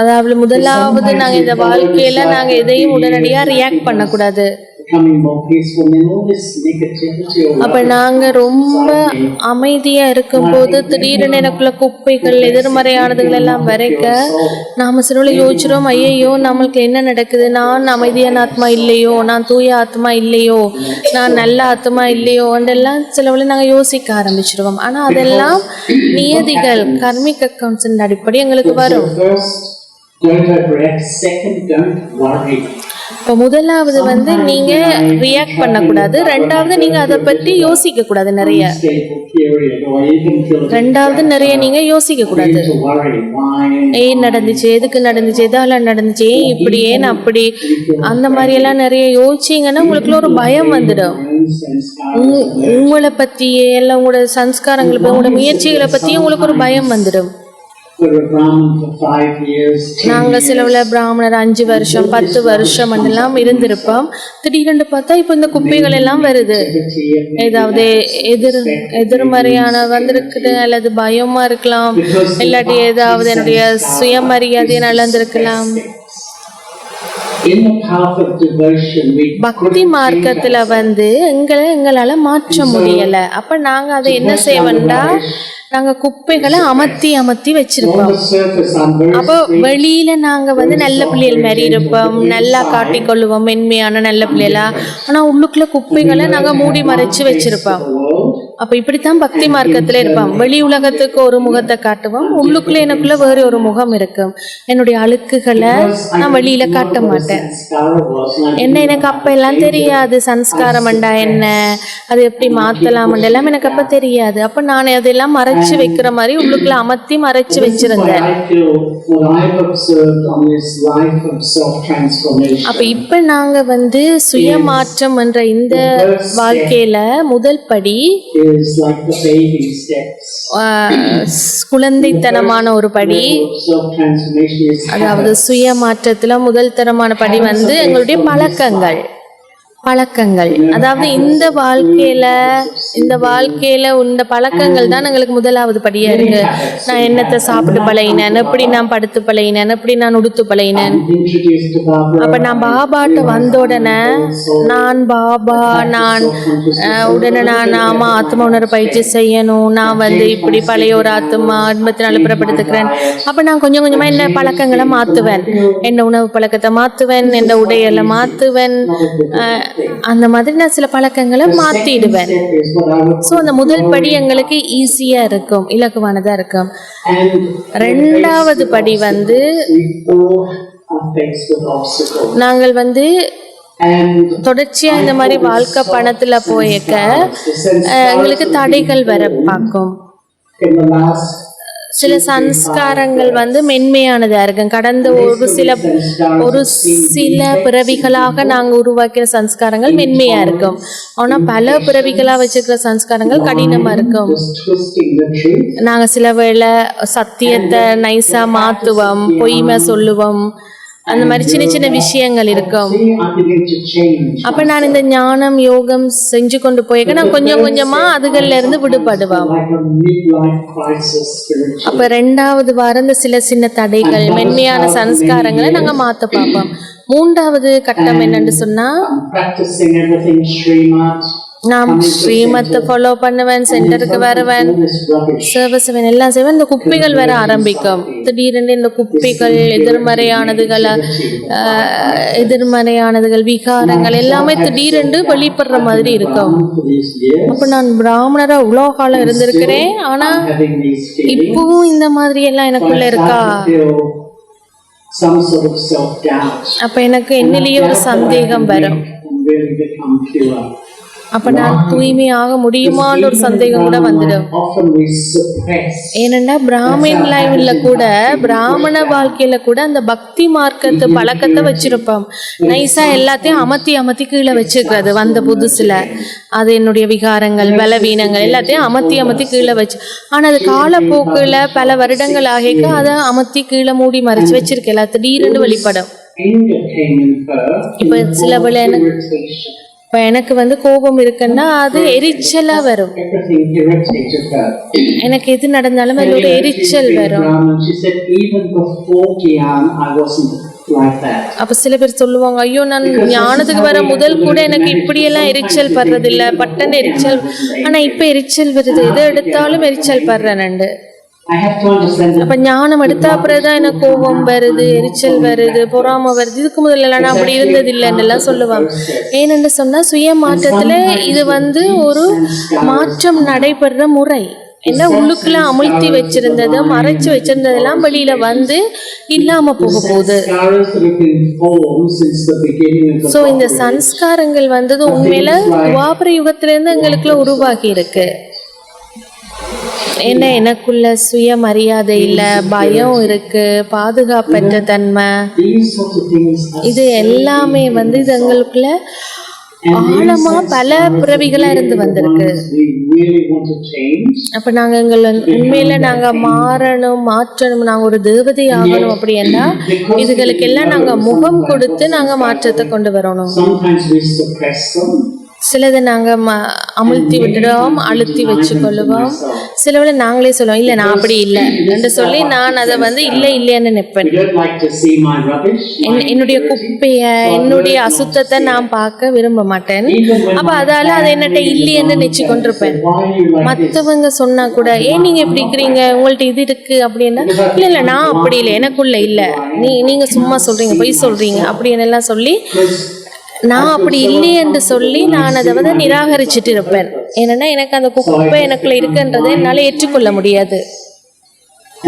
அதாவது முதலாவது நாங்க இந்த வாழ்க்கையில நாங்க எதையும் உடனடியா ரியாக்ட் பண்ணக்கூடாது. அப்ப நாங்க ரொம்ப அமைதியா இருக்கும் போது திடீரென எனக்குள்ள குப்பைகள், எதிர்மறையானதுகள் எல்லாம் வரைக்க நாம சில யோசிச்சிரோம், ஐயோ நம்மளுக்கு என்ன நடக்குது, நான் அமைதியான ஆத்மா இல்லையோ, நான் தூய ஆத்மா இல்லையோ, நான் நல்ல ஆத்மா இல்லையோ என்றெல்லாம் சில வேளை நாங்க யோசிக்க ஆரம்பிச்சிருவோம். ஆனா அதெல்லாம் நியதிகள், கர்மிக் அக்கவுண்ட்ஸ் அடிப்படை எங்களுக்கு வரும். இப்போ முதலாவது நீங்க ரியாக்ட் பண்ணக்கூடாது, ரெண்டாவது நீங்க அதை பற்றி யோசிக்க கூடாது. ரெண்டாவது நீங்க யோசிக்க கூடாது. ஏன் நடந்துச்சு, எதுக்கு நடந்துச்சு, எதால நடந்துச்சு, ஏன் இப்படி, ஏன் அப்படி, அந்த மாதிரி எல்லாம் நிறைய யோசிச்சீங்கன்னா உங்களுக்குள்ள ஒரு பயம் வந்துடும். உங்களை பத்தியே எல்லாம், உங்களோட சம்ஸ்காரங்களை பத்தி, உங்களோட முயற்சிகளை பத்தியும் உங்களுக்கு ஒரு பயம் வந்துடும். நாங்க சிலவுல பிராமணர் 5 வருஷம் 10 வருஷம் எல்லாம் இருந்திருப்போம். திடீரென்று பார்த்தா இப்ப இந்த குப்பைகள் எல்லாம் வருது. ஏதாவது எதிர்மறையான வந்திருக்குது, அல்லது பயமா இருக்கலாம், இல்லாட்டி ஏதாவது என்னுடைய சுயமரியாதை நடந்திருக்கலாம். பக்தி மார்க்கத்துல எங்களால மாற்ற முடியல. அப்ப நாங்க அதை என்ன செய்வோம்னா, நாங்க குப்பைகளை அமர்த்தி வச்சிருப்போம். அப்போ வெளியில நாங்க நல்ல பிள்ளைகள் மாதிரி இருப்போம், நல்லா காட்டிக்கொள்ளுவோம், மென்மையான நல்ல பிள்ளைகளா. ஆனா உள்ளுக்குள்ள குப்பைகளை நாங்க மூடி மறைச்சு வச்சிருப்போம். அப்ப இப்படித்தான் பக்தி மார்க்கத்துல இருப்பான். வெளி உலகத்துக்கு ஒரு முகத்தை காட்டுவோம், உள்ளுக்குள்ள எனக்குள்ள வேறு ஒரு முகம் இருக்கும். என்னுடைய அழுக்குகளை நான் வெளியில காட்ட மாட்டேன். என்ன எனக்கு அப்ப எல்லாம் தெரியாது, சன்ஸ்காரம்ண்டா என்ன, அது எப்படி மாத்தலாம் எல்லாம் எனக்கு அப்ப தெரியாது. அப்ப நான் அதெல்லாம் மறைச்சு வைக்கிற மாதிரி உள்ளுக்குள்ள அமர்த்தி மறைச்சு வச்சிருந்தேன். அப்ப இப்ப நாங்க வந்து சுயமாற்றம் என்ற இந்த வாழ்க்கையில முதல் படி குழந்தைத்தனமான ஒரு படி, அதாவது சுயமாற்றத்துல முதல் தரமான படி வந்து எங்களுடைய பழக்கங்கள். அதாவது இந்த வாழ்க்கையில இந்த பழக்கங்கள் தான் எங்களுக்கு முதலாவது படியா இருக்கு. நான் என்னத்தை சாப்பிட்டு பழகினேன், எப்படி நான் படுத்து பழகினேன், எப்படி நான் உடுத்து பழகினேன். அப்ப நான் பாபாட்ட வந்த உடனே நான் ஆமா ஆத்மா உணர பயிற்சி செய்யணும், நான் வந்து இப்படி பழைய ஒரு ஆத்மா 84 பிறப்படுத்துக்கிறேன். அப்ப நான் கொஞ்சம் கொஞ்சமா என்ன பழக்கங்களை மாத்துவேன், என்ன உணவு பழக்கத்தை மாத்துவேன், என்ன உடையலை மாத்துவேன், அந்த மாதிரி நான் சில பழக்கங்களை மாத்திடுவேன். ஸோ அந்த முதல் படி எங்களுக்கு ஈஸியா இருக்கும், இலகுவானதா இருக்கும். ரெண்டாவது படி வந்து நாங்கள் வந்து தொடர்ச்சியா இந்த மாதிரி வாழ்க்கை பணத்துல போயிருக்க எங்களுக்கு தடைகள் வர பார்க்கும். சில சன்ஸ்காரங்கள் வந்து மென்மையானதா இருக்கும். கடந்த ஒரு சில பிறவிகளாக நாங்க உருவாக்கிற சன்ஸ்காரங்கள் மென்மையா இருக்கும். ஆனா பல பிறவிகளா வச்சிருக்கிற சன்ஸ்காரங்கள் கடினமா இருக்கும். நாங்க சில வேளை சத்தியத்தை நைஸா மாத்துவோம், பொய்மை சொல்லுவோம், அந்த மாதிரி சின்ன சின்ன விஷயங்கள் இருக்கும். அப்ப நான் இந்த ஞானம் யோகம் செஞ்சு கொண்டு போயிருக்க நான் கொஞ்சம் கொஞ்சமா அதுகள்ல இருந்து விடுபடுவோம். அப்ப ரெண்டாவது வாரம் இந்த சில சின்ன தடைகள் மென்மையான சன்ஸ்காரங்களை நாங்க மாத்த பார்ப்போம். மூன்றாவது கட்டம் என்னன்னு சொன்னா, நான் ஸ்ரீமத்தை ஃபாலோ பண்ணுவேன், சென்டருக்கு வருவேன், சர்வீஸ் எல்லாம் செய்வேன். இந்த குப்பைகள் வர ஆரம்பிக்கும். திடீரென்று இந்த குப்பைகள் எதிர்மறையானதுகள் விகாரங்கள் எல்லாமே திடீரென்று வெளிப்படுற மாதிரி இருக்கும். அப்ப நான் பிராமணரா இவ்வளோ காலம் இருந்திருக்கிறேன், ஆனா இப்பவும் இந்த மாதிரி எல்லாம் எனக்குள்ள இருக்கா? அப்ப எனக்கு என்னிலேயே ஒரு சந்தேகம் வரும். அப்ப நான் தூய்மையாக முடியுமான்னு ஒரு சந்தேகம் கூட வந்துடும். ஏனென்னா பிராமின் லைவ்ல கூட, பிராமண வாழ்க்கையில கூட அந்த பக்தி மார்க்கத்து பழக்கத்தை வச்சிருப்போம். நைஸா எல்லாத்தையும் அமர்த்தி கீழே வச்சுக்கிறது. வந்த புதுசுல அது என்னுடைய விகாரங்கள் பலவீனங்கள் எல்லாத்தையும் அமர்த்தி கீழே வச்சு, ஆனா அது காலப்போக்குல பல வருடங்கள் ஆகிக்க அதை அமர்த்தி கீழே மூடி மறைச்சு வச்சிருக்க எல்லா திடீர்னு வெளிப்படும். இப்ப சில வேளை எனக்கு வந்து கோபம் இருக்குன்னா அது எரிச்சலா வரும். எனக்கு எது நடந்தாலும் அதோட எரிச்சல் வரும். அப்ப சில பேர் சொல்லுவாங்க, ஐயோ நான் ஞானத்துக்கு வர முதல் கூட எனக்கு இப்படியெல்லாம் எரிச்சல் படுறதில்ல, பட்டன் எரிச்சல், ஆனா இப்ப எரிச்சல் வருது, எதை எடுத்தாலும் எரிச்சல் படுறேன்னு. அப்ப ஞானம் எடுத்த அப்புறம்தான் எனக்கு கோபம் வருது, எரிச்சல் வருது, பொறாம வருது. இதுக்கு முதல்ல நான் அப்படி இருந்தது இல்லைன்னு சொல்லுவாங்க. ஏன்னு சொன்னா சுய மாற்றத்துல இது வந்து ஒரு மாற்றம் நடைபெற முறை. என்ன உள்ளுக்குள்ள அமுழ்த்தி வச்சிருந்தது மறைச்சு வச்சிருந்ததெல்லாம் வெளியில வந்து இல்லாம போக போகுது. சோ இந்த சன்ஸ்காரங்கள் வந்தது உண்மையில துவாபர யுகத்திலிருந்து எங்களுக்குள்ள உருவாகி இருக்கு. என்ன எனக்குள்ள சுயமரியாதை இல்ல, பயம் இருக்கு, பாதுகாப்பற்ற தன்மை, இது எல்லாமே வந்து இது எங்களுக்குள்ள ஆழமா பல பிறவிகளா இருந்து வந்திருக்கு. அப்ப நாங்க எங்கள் உண்மையில நாங்க மாற்றணும், நாங்க ஒரு தேவதை ஆகணும். அப்படின்னா இதுகளுக்கு எல்லாம் நாங்க முகம் கொடுத்து நாங்க மாற்றத்தை கொண்டு வரணும். சிலதை நாங்க அமுழ்த்தி விட்டுடுவோம், அழுத்தி வச்சு கொள்ளுவோம். சிலவளை நாங்களே சொல்லுவோம், இல்லை நான் அப்படி இல்லை என்று சொல்லி நான் அதை வந்து இல்லைன்னு நினைப்பேன். என்னுடைய குப்பைய என்னுடைய அசுத்தத்தை நான் பார்க்க விரும்ப மாட்டேன். அப்ப அதால அதை என்னட்ட இல்லைன்னு நினைச்சு கொண்டிருப்பேன். மற்றவங்க சொன்னா கூட, ஏன் நீங்க எப்படி இருக்கிறீங்க, உங்கள்ட்ட இது இருக்கு அப்படின்னா, இல்லை நான் அப்படி இல்லை, எனக்குள்ள இல்லை, நீங்க சும்மா சொல்றீங்க, பொய் சொல்றீங்க அப்படின்னு எல்லாம் சொல்லி நான் அப்படி இல்லை என்று சொல்லி நான் அதை வந்து நிராகரிச்சுட்டு இருப்பேன். ஏன்னா எனக்கு அந்த குப்பை எனக்குள்ள இருக்குன்றதை என்னால் ஏற்றுக்கொள்ள முடியாது.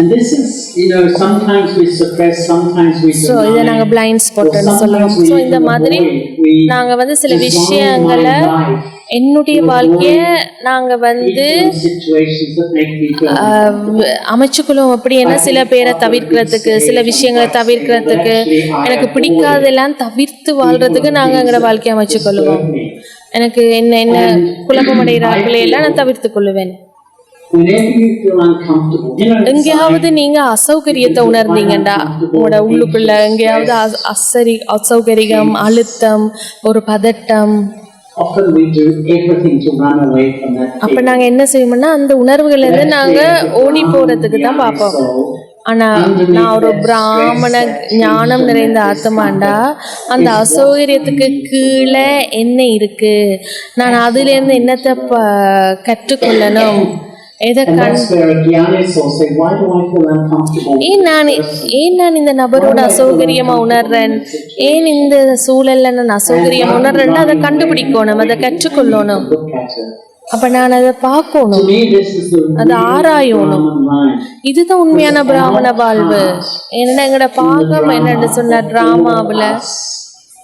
And this is, sometimes we suppress, sometimes we so இதை நாங்கள் பிளைண்ட் ஸ்பாட்னு சொல்லுவோம். ஸோ இந்த மாதிரி நாங்கள் வந்து சில விஷயங்களை என்னுடைய வாழ்க்கைய நாங்கள் வந்து அமைச்சுக்கொள்ளுவோம். அப்படின்னா சில பேரை தவிர்க்கிறதுக்கு, சில விஷயங்களை தவிர்க்கிறதுக்கு, எனக்கு பிடிக்காதெல்லாம் தவிர்த்து வாழ்றதுக்கு நாங்கள் எங்களோட வாழ்க்கையை அமைச்சுக்கொள்ளுவோம். எனக்கு என்ன குழப்பமடைகிறார்களையெல்லாம் நான் தவிர்த்து கொள்ளுவேன். எங்கேயாவது நீங்க அசௌகரியத்தை உணர்ந்தீங்கடா, உங்களோட உள்ளுக்குள்ள எங்கேயாவது அசௌகரியம், அழுத்தம், ஒரு பதட்டம், அப்ப நாங்க என்ன செய்வோம்னா அந்த உணர்வுகள்ல இருந்து நாங்க ஓடி போறதுக்கு தான் பார்ப்போம். ஆனா நான் ஒரு பிராமண ஞானம் நிறைந்த ஆத்மாண்டா, அந்த அசௌகரியத்துக்கு கீழே என்ன இருக்கு, நான் அதுல இருந்து என்னத்தை கற்றுக்கொள்ளணும், ஏன் நான் இந்த நபரோட அசௌகரியமா உணர்றேன், ஏன் இந்த சூழல்ல நான் அசௌகரியமா உணர்றேன்னா அதை கண்டுபிடிக்கணும், அதை கற்றுக்கொள்ளணும். அப்ப நான் அதை பார்க்கணும், அதை ஆராயணும். இதுதான் உண்மையான பிராமண வாழ்வு. என்ன எங்கட பாகம் என்னன்னு சொன்ன டிராமாவுல,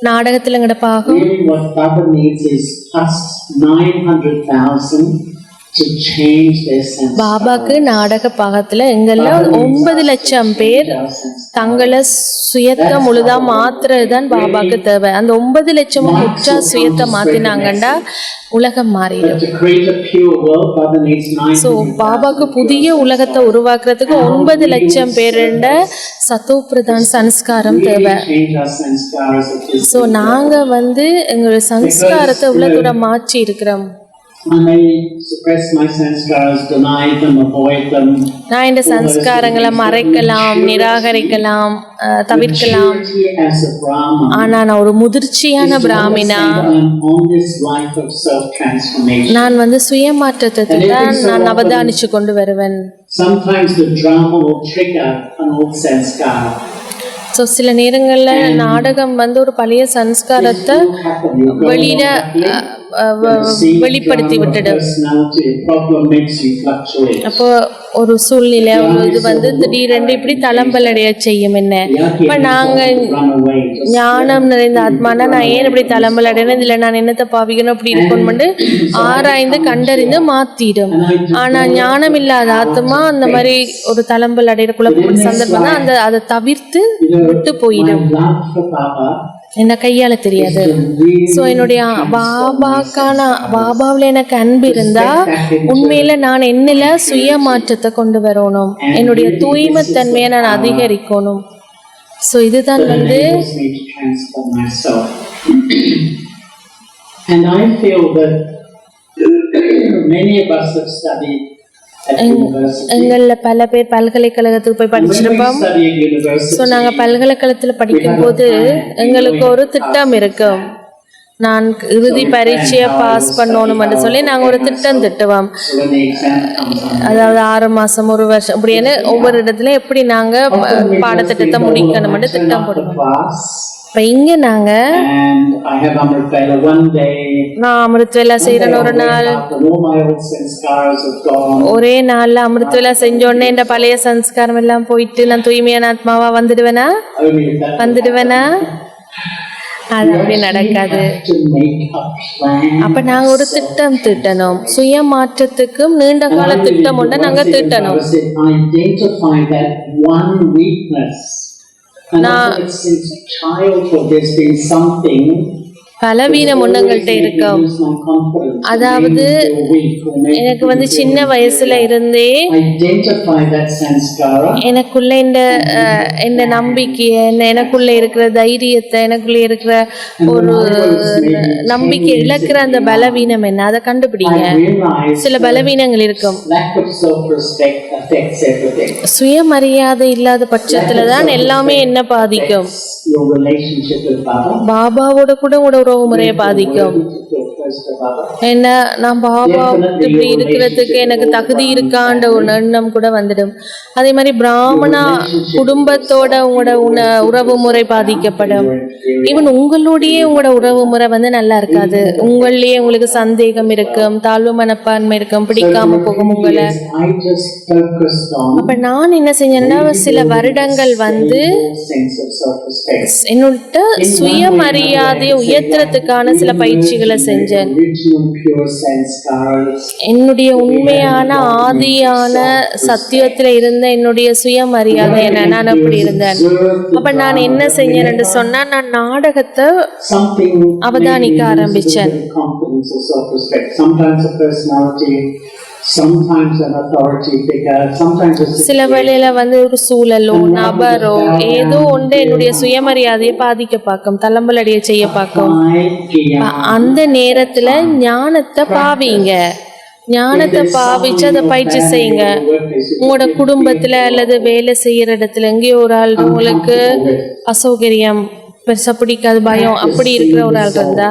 நாடகத்துல எங்கட பாகம் பாபாக்கு நாடக பாகத்துல எங்கெல்ல 9 லட்சம் பேர் தங்களை சுயத்தை முழுதா மாத்துறதுதான் பாபாக்கு தேவை. அந்த 9 லட்சமும் முற்றா சுயத்தை மாத்தினாங்கண்டா உலகம் மாறிடும். ஸோ பாபாக்கு புதிய உலகத்தை உருவாக்குறதுக்கு 9 லட்சம் பேருண்ட சத்தோ பிரதான் சன்ஸ்காரம் தேவை. ஸோ நாங்க வந்து எங்களோட சன்ஸ்காரத்தை இவ்வளவு தூரம் மாற்றி இருக்கிறோம். நான் இந்த சன்ஸ்காரங்களை மறைக்கலாம், நிராகரிக்கலாம், தவிர்க்கலாம். ஆனா நான் ஒரு முதிர்ச்சியான பிராமினா, நான் வந்து சுயமாற்றத்தை தான் நான் அவதானிச்சு கொண்டு வருவேன். ஸோ சில நேரங்களில் நாடகம் வந்து ஒரு பழைய சன்ஸ்காரத்தை வெளிப்படுத்தி விட்டுடும். அப்போ ஒரு சூழ்நிலை இது வந்து திடீரென்று இப்படி தளம்பல் அடைய செய்யும். என்ன இப்போ நாங்கள் ஞானம் நிறைந்த ஆத்மானா நான் ஏன் இப்படி தளம்பல் அடையணும், இதில் நான் என்னத்தை பாவிக்கணும் அப்படி இருக்கணும்னு ஆராய்ந்து கண்டறிந்து மாற்றிடும். ஆனால் ஞானம் இல்லாத ஆத்மா அந்த மாதிரி ஒரு தளம்பல் அடைகிற குழப்பம் சந்தர்ப்பம் தான் அந்த அதை தவிர்த்து விட்டு போயிடும். என்ன கையாள தெரியாது. ஸோ என்னுடைய பாபாவில் எனக்கு அன்பு இருந்தா உண்மையில நான் என்னில சுய மாற்றத்தை கொண்டு வரணும், என்னுடைய தூய்மைத்தன்மையை நான் அதிகரிக்கணும். ஸோ இதுதான் வந்து எங்களில் பல பேர் பல்கலைக்கழகத்துக்கு போய் படிச்சிருப்போம். ஸோ நாங்கள் பல்கலைக்கழகத்தில் படிக்கும்போது எங்களுக்கு ஒரு திட்டம் இருக்கும். நான் இறுதி பரீட்சையை பாஸ் பண்ணணும்னு சொல்லி நாங்கள் ஒரு திட்டம் திட்டுவோம். அதாவது 6 மாதம் 1 வருஷம் அப்படின்னு ஒவ்வொரு இடத்துல எப்படி நாங்கள் பாடத்திட்டத்தை முடிக்கணும்னு திட்டம் போடுவோம். இப்போ இங்கே நாங்கள் நான் அமிர்த் வேலா செய்கிறேன்னு ஒரு நாள், ஒரே நாளில் அமிர்த் வேலா செஞ்சோடனே இந்த பழைய சன்ஸ்காரம் எல்லாம் போயிட்டு நான் தூய்மையான ஆத்மாவா வந்துடுவேனா? அது அப்படி நடக்காது. அப்ப நாங்க ஒரு திட்டம் திட்டணும், சுய மாற்றத்துக்கும் நீண்ட கால திட்டம் ஒன்று நாங்க திட்டணும். பலவீனம் ஒண்ணுங்கள்ட்ட இருக்கும். அதாவது எனக்கு வந்து சின்ன வயசுல இருந்தே எனக்குள்ள இந்த நம்பிக்கையை, எனக்குள்ள இருக்கிற தைரியத்தை, எனக்குள்ள இருக்கிற ஒரு நம்பிக்கை இழக்கிற அந்த பலவீனம் என்ன, அதை கண்டுபிடிங்க. சில பலவீனங்கள் இருக்கும். சுயமரியாதை இல்லாத பட்சத்துல தான் எல்லாமே என்ன பாதிக்கும். பாபாவோட கூட உங்களோட உறவு முறையை பாதிக்கும். first about it. என்ன நான் பாபா இப்படி இருக்கிறதுக்கு எனக்கு தகுதி இருக்கான்ற ஒரு எண்ணம் கூட வந்துடும். அதே மாதிரி பிராமணா குடும்பத்தோட உங்களோட உறவு முறை பாதிக்கப்படும். ஈவன் உங்களுடைய உங்களோட உறவு முறை வந்து நல்லா இருக்காது. உங்களையே உங்களுக்கு சந்தேகம் இருக்கும், தாழ்வு மனப்பான்மை இருக்கும், பிடிக்காம போகும் உங்களை. I just focused on அப்ப நான் என்ன செஞ்சேன்னா சில வருடங்கள் வந்து sense of self-respect. என்னோட சுயமரியாதையை உயர்த்துறதுக்கான சில பயிற்சிகளை செஞ்சேன். Original pure sanskaras. என்னுடைய உண்மையான ஆதியான சத்தியத்துல இருந்த என்னுடைய சுயமரியாதை என்ன, நான் அப்படி இருந்தேன். அப்ப நான் என்ன செஞ்சேன்னு சொன்னா நான் நாடகத்தை Something அவதானிக்க ஆரம்பிச்சேன். confidence or self-respect. Sometimes a personality, sometimes an authority figure, sometimes a சில வேளையில வந்து ஒரு சூழலோ நபரோ ஏதோ ஒன்று என்னுடைய சுயமரியாதையை பாதிக்க பார்க்கும், தளம்பலடைய செய்ய பார்க்கும். அந்த நேரத்துல ஞானத்தை பாவிங்க, ஞானத்தை பாவிச்சு அதை பயிற்சி செய்யுங்க. உங்களோட குடும்பத்துல அல்லது வேலை செய்யற இடத்துல எங்கேயோ ஒரு ஆள் உங்களுக்கு அசௌகரியம், பெருசா பிடிக்காது, பயம் அப்படி இருக்கிற ஒரு ஆள் இருந்தா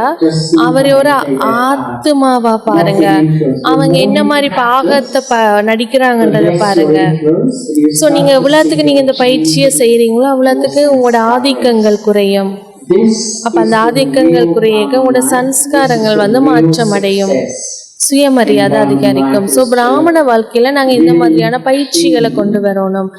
அவரை ஒரு ஆத்மாவா பாருங்க. அவங்க என்ன மாதிரி பாகத்தை நடிக்கிறாங்கன்றத பாருங்க. ஸோ நீங்க எவ்வளவுக்கு நீங்க இந்த பயிற்சியை செய்யறீங்களோ அவ்வளவுக்கு உங்களோட ஆதிக்கங்கள் குறையும். அப்ப அந்த ஆதிக்கங்கள் குறைய உங்களோட சன்ஸ்காரங்கள் வந்து மாற்றம் அடையும், சுயமரியாதை அதிகரிக்கும். ஸோ பிராமண வாழ்க்கையில நாங்கள் இந்த மாதிரியான பயிற்சிகளை கொண்டு வரணும்,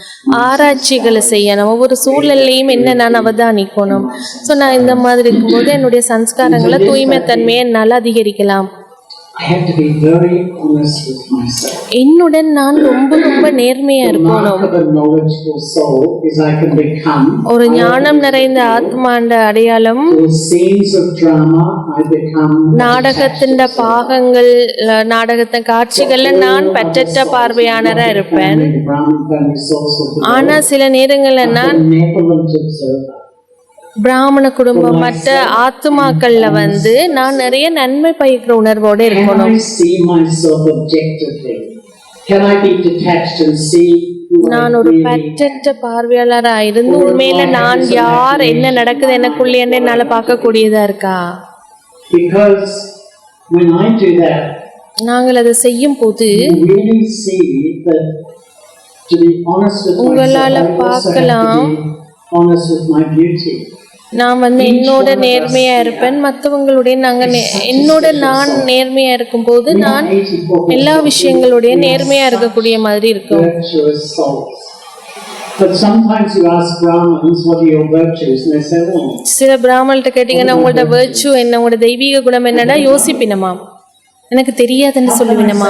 ஆராய்ச்சிகளை செய்யணும், ஒவ்வொரு சூழல்லையும் என்ன நான் அவதானிக்கணும். ஸோ நான் இந்த மாதிரி இருக்கும்போது என்னுடைய சன்ஸ்காரங்களை தூய்மை தன்மையை என்னால் அதிகரிக்கலாம். I have to be very honest with myself. என்னுடன் நான் ரொம்ப ரொம்ப நேர்மையா இருக்கணும். Mark of a knowledgeable soul is I can become. ஒரு ஞானம் நிறைந்த ஆத்மாண்ட அடையாளம் Through scenes of drama, I become. நாடகத்தின் பாகங்கள், நாடகத்தின் காட்சிகள்ல நான் பற்றற்ற பார்வையாளரா இருப்பேன். ஆனா சில நேரங்கள்ல நான் Benevolent observer. பிராமண குடும்பம் மற்ற ஆத்மாக்கள்ல வந்து நான் நிறைய நன்மை பயக்கிற உணர்வோட Can இருக்கணும். I see myself objectively? Can I be detached and see who I நான் ஒரு really பற்றற்ற பார்வையாளரா இருந்து உண்மையில நான் யார், என்ன நடக்குது எனக்குள்ளே என்னால பார்க்கக்கூடியதா இருக்கா? Because when I do that, நாங்கள் அதை செய்யும் போது you really see that, to be honest with myself, உங்களால I also have பார்க்கலாம். to be honest with my beauty. நான் வந்து என்னோட நேர்மையா இருப்பேன், மற்றவங்களுடைய என்னோட நான் நேர்மையா இருக்கும் போது நான் எல்லா விஷயங்களுடைய நேர்மையா இருக்கக்கூடிய மாதிரி இருக்கும். Virtuous souls. But sometimes you ask Brahmins, what are your virtues? And they say, well, சில பிராமணர்கிட்ட கேட்டீங்கன்னா உங்களோட வேர்ச்சு என்ன, உங்களோட தெய்வீக குணம் என்னடா யோசிப்பினமா, எனக்கு தெரியாதுன்னு சொல்லுவினமா.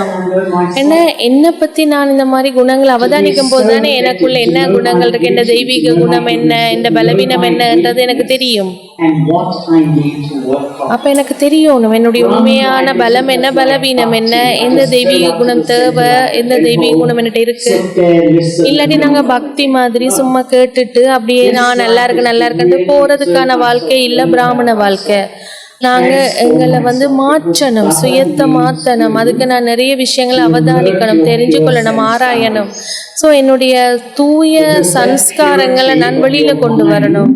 ஏன்னா என்னை பத்தி நான் இந்த மாதிரி குணங்களை அவதானிக்கும் போது தானே எனக்குள்ள என்ன குணங்கள் இருக்கு, என்ன தெய்வீக குணம் என்ன, இந்த பலவீனம் என்னன்றது எனக்கு தெரியும். and what I need to work on. அப்ப எனக்கு தெரியணும் என்னுடைய உண்மையான பலம் என்ன, பலவீனம் என்ன, எந்த தெய்வீக குணம் தேவை, எந்த தெய்வீக குணம் என்கிட்ட இருக்கு. Sit there, listen. இல்லாட்டி நாங்க பக்தி மாதிரி சும்மா கேட்டுட்டு அப்படியே நான் நல்லா இருக்கேன்ட்டு போறதுக்கான வாழ்க்கை இல்ல பிராமண வாழ்க்கை. நாங்க எங்களை வந்து மாற்றணும், சுயத்தை மாற்றணும். அதுக்கு நான் நிறைய விஷயங்களை அவதானிக்கணும், தெரிஞ்சு கொள்ளணும், ஆராயணும். ஸோ என்னுடைய தூய சன்ஸ்காரங்களை நான் வெளியில கொண்டு வரணும்.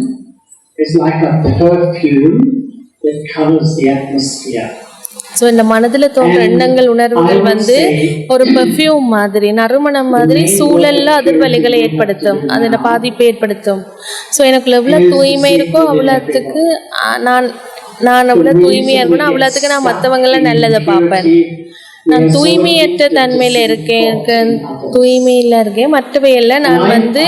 It's like a perfume that covers the atmosphere. So இந்த மனதில் தோன்ற எண்ணங்கள் உணர்வுகள் வந்து ஒரு பெர்ஃப்யூம் மாதிரி, நறுமணம் மாதிரி சூழல்ல அதிர்வலைகளை ஏற்படுத்தும், அதோட பாதிப்பை ஏற்படுத்தும். ஸோ எனக்குள்ள எவ்வளோ தூய்மை இருக்கோ அவ்வளோத்துக்கு நான் அவ்வளோ தூய்மையாக இருக்கணும், அவ்வளோத்துக்கு நான் மற்றவங்கள நல்லதை பார்ப்பேன். நான் தூய்மையற்ற தன்மையில் இருக்கேன், தூய்மையில் இருக்கேன், மற்றவையெல்லாம் நான் வந்து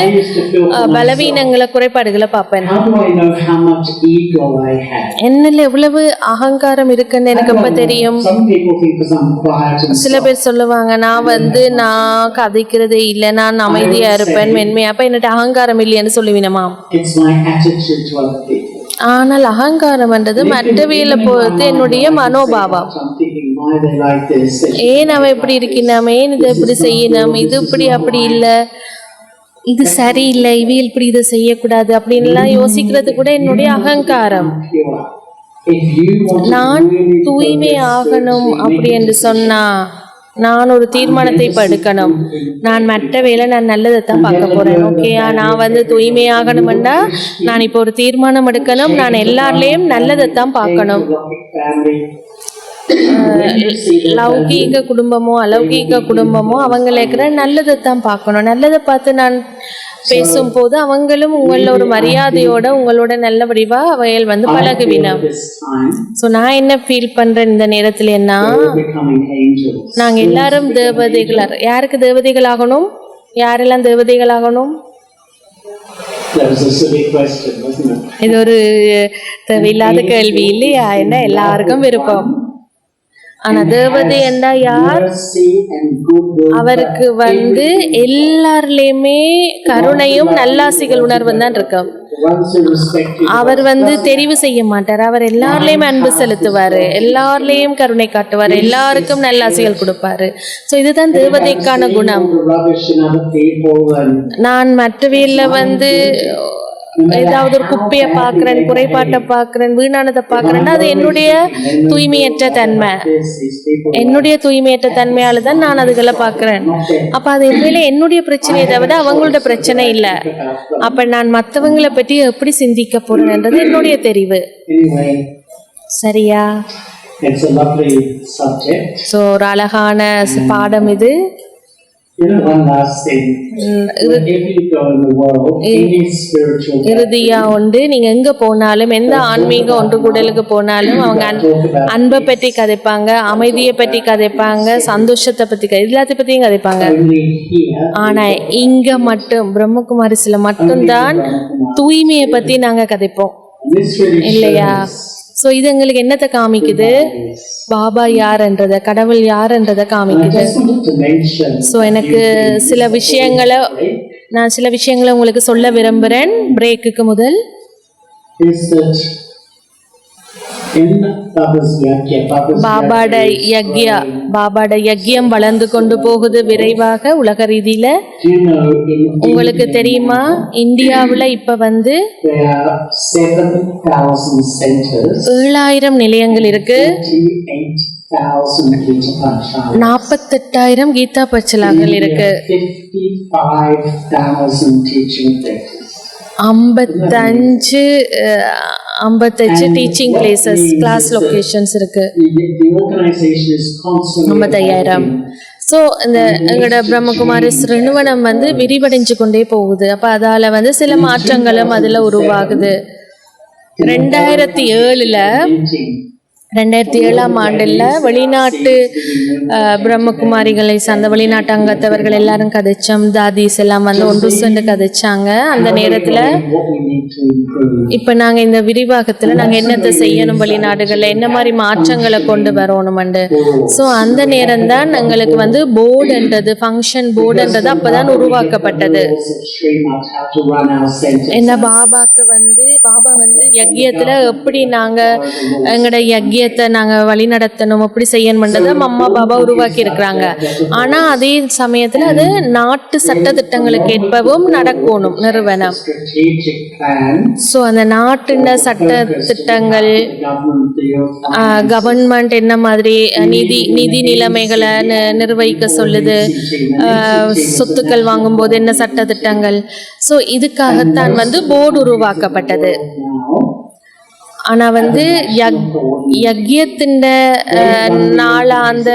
பலவீனங்களை குறைபாடுகளை பார்ப்பேன். How do I know how much ego I have? என்னில் எவ்வளவு அகங்காரம் இருக்குன்னு எனக்கு எப்ப தெரியும்? Some people think because I'm quiet and சில பேர் சொல்லுவாங்க நான் கதைக்கிறதே இல்லை, நான் அமைதியா இருப்பேன், மென்மையா, அப்ப என்னட்ட அகங்காரம் இல்லையான்னு சொல்லுவீனமா? it's my attitude to other people. ஆனால் அகங்காரம் என்றது மற்றவையில பொறுத்து என்னுடைய மனோபாவம். I'm thinking why they like this. ஏன் அவன் இப்படி இருக்கினாம், ஏன் இதை இப்படி செய்யணும், இது இப்படி அப்படி இல்லை, இது சரியில்லை, இவையில் இப்படி இதை செய்யக்கூடாது அப்படின்லாம் யோசிக்கிறது கூட என்னுடைய அகங்காரம். Pure. If you want to நான் really தூய்மை ஆகணும் அப்படி என்று சொன்னா நான் ஒரு தீர்மானத்தை இப்போ எடுக்கணும். நான் மற்ற வேலை நான் நல்லதை தான் பார்க்க போறேன். ஓகேயா, நான் வந்து தூய்மை ஆகணும்னா நான் இப்போ ஒரு தீர்மானம் எடுக்கணும், நான் எல்லார்லேயும் நல்லதை தான் பார்க்கணும். லௌகீக குடும்பமோ அலௌகீக குடும்பமோ அவங்களுக்கு நல்லதை தான் பார்க்கணும். நல்லதை பார்த்து நான் பேசும்போது அவங்களும் உங்கள ஒரு மரியாதையோட உங்களோட நல்ல வடிவா அவைகள் வந்து பழகுவினம். ஸோ நான் என்ன ஃபீல் பண்றேன் இந்த நேரத்துல என்ன, நாங்க எல்லாரும் தேவதைகள். யாருக்கு தேவதைகள் ஆகணும்? யாரெல்லாம் தேவதைகள் ஆகணும்? இது ஒரு தேவையில்லாத கேள்வி இல்லையா? என்ன எல்லாருக்கும் விருப்பம். ஆனா தேவதை என்றா யார்? அவருக்கு வந்து எல்லாருலயுமே கருணையும் நல்லாசிகள் உணர்வு தான் இருக்கும். அவர் வந்து தெரிவு செய்ய மாட்டார். அவர் எல்லாருலயும் அன்பு செலுத்துவாரு, எல்லாருலயும் கருணை காட்டுவார், எல்லாருக்கும் நல்லாசிகள் கொடுப்பாரு. ஸோ இதுதான் தேவதைக்கான குணம். நான் மற்றவையில வந்து ஏதாவது ஒரு குப்பையை பார்க்குறேன், குறைபாட்டை பார்க்குறேன், வீணானதை பார்க்குறேன்னா அது என்னுடைய தூய்மையற்ற தன்மை. என்னுடைய தூய்மையற்ற தன்மையால தான் நான் அதுகளை பார்க்குறேன். அப்போ அது உண்மையில என்னுடைய பிரச்சனையை தவிர அவங்களோட பிரச்சனை இல்லை. அப்போ நான் மற்றவங்களை பற்றி எப்படி சிந்திக்க போறேன்ன்றது என்னுடைய தெரிவு. சரியா? ஸோ ஒரு அழகான பாடம் இது. இறுதியா உண்டு, நீங்க எங்க போனாலும் எந்த ஆன்மீக ஒன்று கூடலுக்கு போனாலும் அவங்க அன்பை பற்றி கதைப்பாங்க, அமைதியை பற்றி கதைப்பாங்க, சந்தோஷத்தை பத்தி எல்லாத்தையும் பத்தியும் கதைப்பாங்க. ஆனா இங்க மட்டும் பிரம்மகுமாரிஸ்ல மட்டும்தான் தூய்மையை பத்தி நாங்க கதைப்போம் இல்லையா? ஸோ இது எங்களுக்கு என்னத்தை காமிக்குது? பாபா யார்ன்றத, கடவுள் யார்ன்றத காமிக்குது. ஸோ எனக்கு சில விஷயங்களை உங்களுக்கு சொல்ல விரும்புகிறேன் பிரேக்குக்கு முதல். பாபாட யக்யம் வளர்ந்து கொண்டு போகுது விரைவாக உலக ரீதியில. உங்களுக்கு தெரியுமா, இந்தியாவுல இப்ப வந்து 7,000 நிலையங்கள் இருக்கு, 48,000 கீதா பச்சலாக்கள் இருக்கு, 55 டீச்சிங் பிளேசஸ், கிளாஸ் லொகேஷன்ஸ் இருக்கு, 55,000. ஸோ இந்த எங்களோட பிரம்மகுமாரிஸ் நிறுவனம் வந்து விரிவடைஞ்சு கொண்டே போகுது. அப்போ அதால் வந்து சில மாற்றங்களும் அதில் உருவாகுது. 2007ஆம் ஆண்டில் வெளிநாட்டு பிரம்மகுமாரிகளை சார்ந்த வெளிநாட்டு அங்கத்தவர்கள் எல்லாரும் கதைச்சோம், தாதீஸ் எல்லாம் வந்து ஒன்று சேர்ந்து கதைச்சாங்க. அந்த நேரத்தில் இப்போ நாங்கள் இந்த விரிவாகத்தில் நாங்கள் என்னத்தை செய்யணும், வெளிநாடுகளில் என்ன மாதிரி மாற்றங்களை கொண்டு வரணும்ண்டு. ஸோ அந்த நேரம் தான் எங்களுக்கு வந்து போர்டுன்றது, ஃபங்க்ஷன் போர்டுன்றது அப்போ தான் உருவாக்கப்பட்டது. என்ன பாபா வந்து யக்யத்தில் எப்படி நாங்கள் எங்களோட யக்ய நாங்க வழி நடத்தணும், அப்படி செய்யணும்ன்றத அம்மா பாபா உருவாக்கி இருக்கிறாங்க. ஆனா அதே சமயத்துல அது நாட்டு சட்ட திட்டங்களுக்கு ஏற்பவும் நடக்கணும் நிறுவனம். சோ அந்த நாட்டின் சட்ட திட்டங்கள், கவர்மெண்ட் என்ன மாதிரி நிதி நிலைமைகளை நிர்வகிக்க சொல்லுது, சொத்துக்கள் வாங்கும் போது என்ன சட்ட திட்டங்கள். சோ இதுக்காகத்தான் வந்து போர்டு உருவாக்கப்பட்டது. ஆனா வந்து யக்யத்தின் நாளாந்த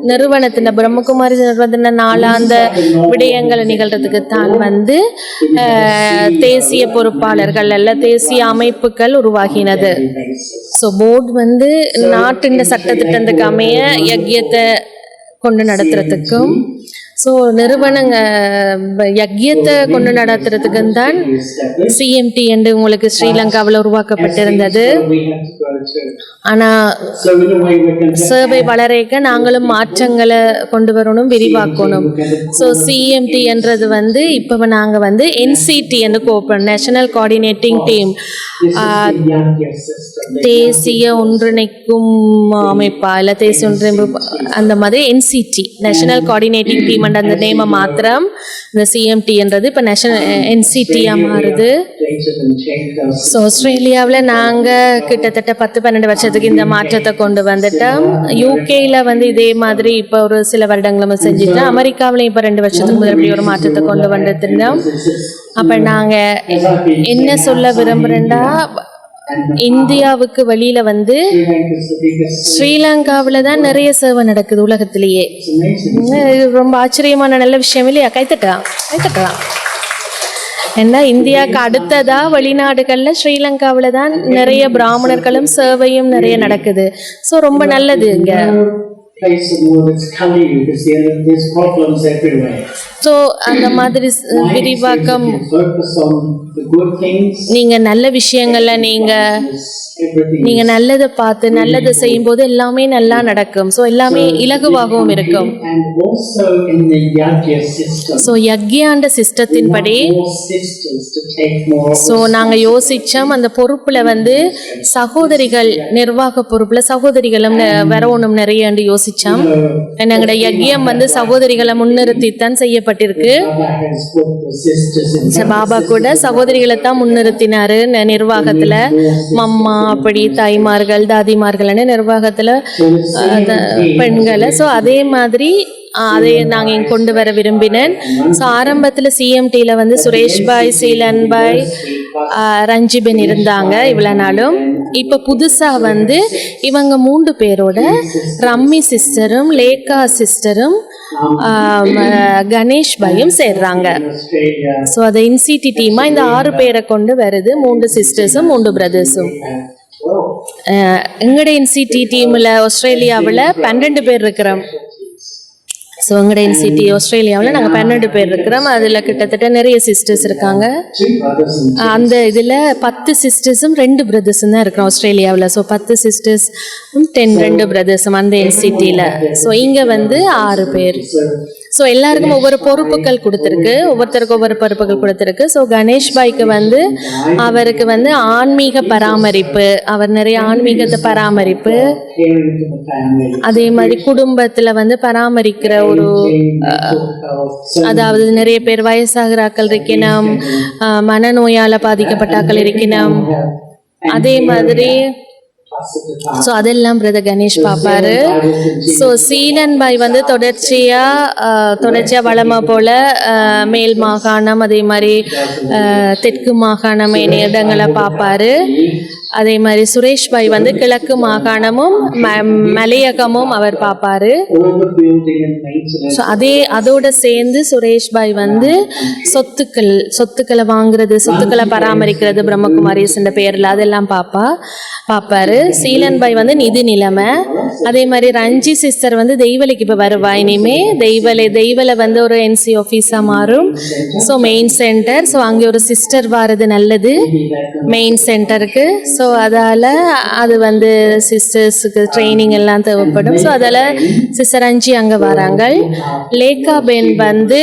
நிறுவனத்தின் பிரம்மகுமாரி நிறுவனத்தின் நாளாந்த விடயங்களை நிகழ்றதுக்கு தான் வந்து தேசிய பொறுப்பாளர்கள் அல்ல தேசிய அமைப்புகள் உருவாகினது. ஸோ போர்டு வந்து நாட்டின் சட்டத்திட்டத்துக்கு அமைய யக்யத்தை கொண்டு நடத்துறதுக்கும், ஸோ நிறுவனங்க யக்யத்தை கொண்டு நடத்துறதுக்கு தான் சிஎம்டி என்று உங்களுக்கு ஸ்ரீலங்காவில் உருவாக்கப்பட்டிருந்தது. ஆனால் சேவை வளரேக்க நாங்களும் மாற்றங்களை கொண்டு வரணும், விரிவாக்கணும். ஸோ சிஎம்டி என்றது வந்து இப்போ நாங்கள் வந்து என்சிடி என்று கூப்பிடுறோம், நேஷனல் கோஆர்டினேட்டிங் டீம், தேசிய ஒன்றிணைக்கும் அமைப்பா இல்லை தேசிய ஒன்றிணைப்பு அந்த மாதிரி என்சிடி, நேஷனல் கோஆர்டினேட்டிங் டீம் அந்த நேம மாத்திரம் இந்த சிஎம்டி என்றது இப்போ நேஷனல் என்சிடியா மாறுது. ஸோ ஆஸ்திரேலியாவில் நாங்கள் கிட்டத்தட்ட 10-12 வருஷத்துக்கு இந்த மாற்றத்தை கொண்டு வந்துட்டோம். யூகேயில் வந்து இதே மாதிரி இப்போ ஒரு சில வருடங்களும் செஞ்சுட்டோம். அமெரிக்காவிலையும் இப்போ 2 வருஷத்துக்கு முதல் ஒரு மாற்றத்தை கொண்டு வந்துருந்தோம். அப்போ நாங்கள் என்ன சொல்ல விரும்புகிறேன்னா, இந்தியாவுக்கு வெளியில வந்து Sri Lanka is the biggest. ஸ்ரீலங்காவில் தான் நிறைய சேவை நடக்குது உலகத்திலேயே. It's amazing. இது ரொம்ப ஆச்சரியமான நல்ல விஷயம் இல்லையா? கைத்தட்டலாம். ஏன்னா இந்தியாவுக்கு அடுத்ததா வெளிநாடுகள்ல ஸ்ரீலங்காவில் தான் நிறைய பிராமணர்களும் சேவையும் நிறைய நடக்குது. ஸோ ரொம்ப நல்லது இங்க. Place of more that's Kali because there's problems everywhere. So அந்த மாதிரி விரிவாக்கம் You can focus on the good things. நீங்க நல்ல விஷயங்கள்ல Everything. நீங்க நல்லதை பார்த்து நல்லதை செய்யும் போது எல்லாமே நல்லா நடக்கும். ஸோ எல்லாமே இலகுவாகவும் இருக்கும். And also in the Yajna system. So யக்யாண்ட சிஸ்டத்தின் படி More sisters to take more. So நாங்கள் யோசித்தோம் அந்த பொறுப்பில் வந்து சகோதரிகள் நிர்வாக பொறுப்பில் சகோதரிகளும் வரணும் நிறையன்னு யோசித்தோம். எங்களோட யக்யம் வந்து சகோதரிகளை முன்னிறுத்தித்தான் செய்யப்பட்டிருக்கு. Baba has put the sisters in. Baba கூட சகோதரிகளை தான் முன்னிறுத்தினாரு நிர்வாகத்தில். மம்மா அப்படி தாய்மார்கள் தாதிமார்கள்னு நிர்வாகத்தில் பெண்களை. ஸோ அதே மாதிரி அதை நாங்கள் இங்கே கொண்டு வர விரும்பினேன். ஸோ ஆரம்பத்தில் சிஎம்டியில் வந்து சுரேஷ் பாய், சீலன் பாய், ரஞ்சிபென் இருந்தாங்க இவ்வளோ நாளும். இப்போ புதுசாக வந்து இவங்க 3 பேரோட ரம்மி சிஸ்டரும் லேக்கா சிஸ்டரும் கணேஷ் பாயும் சேர்றாங்க. ஸோ அதை இன்சிடி டீமாக இந்த 6 பேரை கொண்டு வருது. 3 சிஸ்டர்ஸும் 3 பிரதர்ஸும். எங்களோட இன்சிடி டீமில் ஆஸ்திரேலியாவில் 12 பேர் இருக்கிறோம். ஸோ எங்களோட இன்சிடி ஆஸ்திரேலியாவில் நாங்கள் 12 பேர் இருக்கிறோம். அதில் கிட்டத்தட்ட நிறைய சிஸ்டர்ஸ் இருக்காங்க. அந்த இதில் 10 சிஸ்டர்ஸும் 2 பிரதர்ஸும் தான் இருக்கிறோம் ஆஸ்திரேலியாவில். ஸோ 10 சிஸ்டர்ஸ் 2 பிரதர்ஸும் அந்த இன்சிட்டியில். ஸோ இங்கே வந்து 6 பேர். ஸோ எல்லாருக்கும் ஒவ்வொரு பொறுப்புகள் கொடுத்துருக்கு, ஒவ்வொருத்தருக்கும் ஒவ்வொரு பொறுப்புகள் கொடுத்துருக்கு. ஸோ கணேஷ் பாய்க்கு வந்து அவருக்கு வந்து ஆன்மீக பராமரிப்பு, அவர் நிறைய ஆன்மீகத்தை பராமரிப்பு, அதே மாதிரி குடும்பத்தில் வந்து பராமரிக்கிற ஒரு அதாவது நிறைய பேர் வயசாகிறாக்கள் இருக்கணும், மனநோயால் பாதிக்கப்பட்டாக்கள் இருக்கணும். அதே மாதிரி ஸோ அதெல்லாம் பிரதர் கணேஷ் பார்ப்பாரு. ஸோ சீலன் பாய் வந்து தொடர்ச்சியாக வளமாக போல் மேல் மாகாணம், அதே மாதிரி தெற்கு மாகாணம் இடங்களை பார்ப்பாரு. அதே மாதிரி சுரேஷ் பாய் வந்து கிழக்கு மாகாணமும் மலையகமும் அவர் பார்ப்பாரு. ஸோ அதோட சேர்ந்து சுரேஷ் பாய் வந்து சொத்துக்களை வாங்குறது, சொத்துக்களை பராமரிக்கிறது பிரம்மகுமாரிஸ்ன்ற பேரில் அதெல்லாம் பார்ப்பாரு. சீலன் பாய் வந்து நிதி நிலைமை. அதே மாதிரி ரஞ்சி சிஸ்டர் வந்து தெய்வலைக்கு இப்போ வருவா. இனிமே தெய்வலை வந்து ஒரு என்சி ஆஃபீஸாக மாறும். So main centre. ஸோ அங்கே ஒரு சிஸ்டர் வாரது நல்லது மெயின் சென்டருக்கு. ஸோ அதால் அது வந்து சிஸ்டர்ஸுக்கு ட்ரைனிங் எல்லாம் தேவைப்படும். ஸோ அதால் சிஸ்டர் ரஞ்சி அங்கே வராங்க. லேக்கா பென் வந்து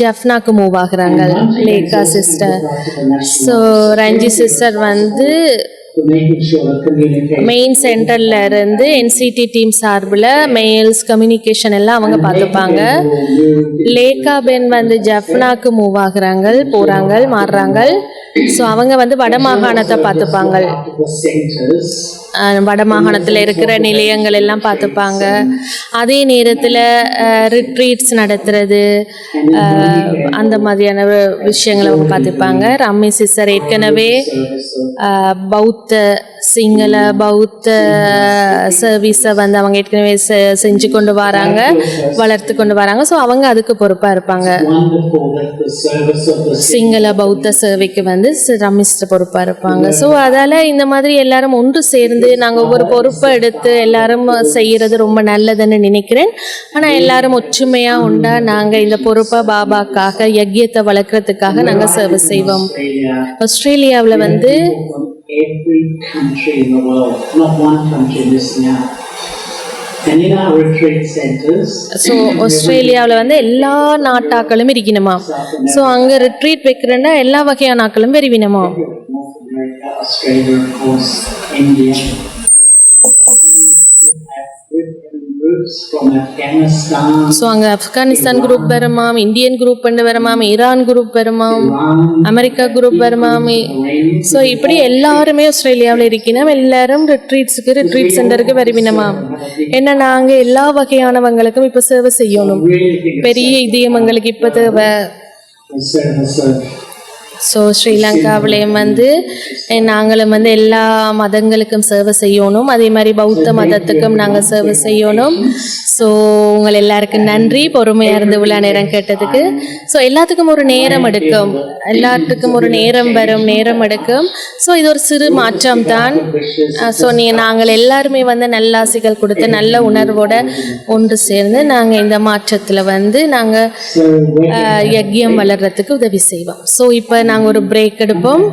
ஜஃப்னாக்கு மூவ் ஆகுறாங்க, லேக்கா சிஸ்டர். ஸோ ரஞ்சி சிஸ்டர் வந்து மெயின் சென்டர்ல இருந்து என்சிடி டீம் சார்பில் மெயில்ஸ் கம்யூனிகேஷன் எல்லாம் அவங்க பார்த்துப்பாங்க. லேக்கா பென் வந்து ஜஃப்னாக்கு மூவ் ஆகுறாங்க, மாறுறாங்க. ஸோ அவங்க வந்து வடமாகாணத்தை பார்த்துப்பாங்க, வடமாகாணத்தில் இருக்கிற நிலையங்கள் எல்லாம் பார்த்துப்பாங்க. அதே நேரத்தில் ரிட்ரீட்ஸ் நடத்துறது, அந்த மாதிரியான விஷயங்களை அவங்க பார்த்துப்பாங்க. ரம்மி சிஸ்டர் ஏற்கனவே சிங்கள பௌத்த சர்வீஸை வந்து அவங்க ஏற்கனவே செஞ்சு கொண்டு வராங்க, வளர்த்து கொண்டு வராங்க. ஸோ அவங்க அதுக்கு பொறுப்பாக இருப்பாங்க. சிங்கள பௌத்த சேவைக்கு வந்து ரமிஸ்டர் பொறுப்பாக இருப்பாங்க. ஸோ அதால் இந்த மாதிரி எல்லாரும் ஒன்று சேர்ந்து நாங்கள் ஒவ்வொரு பொறுப்பை எடுத்து எல்லாரும் செய்கிறது ரொம்ப நல்லதுன்னு நினைக்கிறேன். ஆனால் எல்லாரும் ஒற்றுமையாக உண்டா நாங்கள் இந்த பொறுப்பை பாபாக்காக யக்யத்தை வளர்க்குறதுக்காக நாங்கள் சேவை செய்வோம். ஆஸ்திரேலியாவில் வந்து every country in the world, not one country missing out. And in our retreat centers, so ஆஸ்திரேலியாவில் வந்து எல்லா நாட்டாக்களும் இருக்கணுமா. ஸோ அங்கே ரிட்ரீட் வைக்கிறேன்னா எல்லா வகையான ஆக்களும் வருவினமா. North America, Australia, of course, India. From Afghanistan. So அங்கே ஆப்கானிஸ்தான் குரூப் வருமாம், இந்தியன் குரூப் வருமாம், ஈரான் குரூப் வருமாம், அமெரிக்கா குரூப் வருமாம். ஸோ இப்படி எல்லாருமே ஆஸ்திரேலியாவில் இருக்கணும். எல்லாரும் ரிட்ரீட் சென்டருக்கு வருவினமாம். ஏன்னா நாங்கள் எல்லா வகையானவங்களுக்கும் இப்போ சேவை செய்யணும். பெரிய இதயமங்களுக்கு இப்போ தேவை. ஸோ ஸ்ரீலங்காவிலேயும் வந்து நாங்களும் வந்து எல்லா மதங்களுக்கும் சேவை செய்யணும், அதே மாதிரி பௌத்த மதத்துக்கும் நாங்கள் சேவை செய்யணும். ஸோ உங்கள் எல்லாருக்கும் நன்றி, பொறுமையாக இருந்து இவ்வளோ நேரம் கேட்டதுக்கு. ஸோ எல்லாத்துக்கும் ஒரு நேரம் எடுக்கும், எல்லாத்துக்கும் ஒரு நேரம் வரும், நேரம் எடுக்கும். ஸோ இது ஒரு சிறு மாற்றம் தான். ஸோ நாங்கள் எல்லாருமே வந்து நல்லாசிகள் கொடுத்து நல்ல உணர்வோட ஒன்று சேர்ந்து நாங்கள் இந்த மாற்றத்தில் வந்து நாங்கள் யக்ஞம் வளர்கிறதுக்கு உதவி செய்வோம். ஸோ இப்போ நாங்கள் ஒரு பிரேக் எடுப்போம்.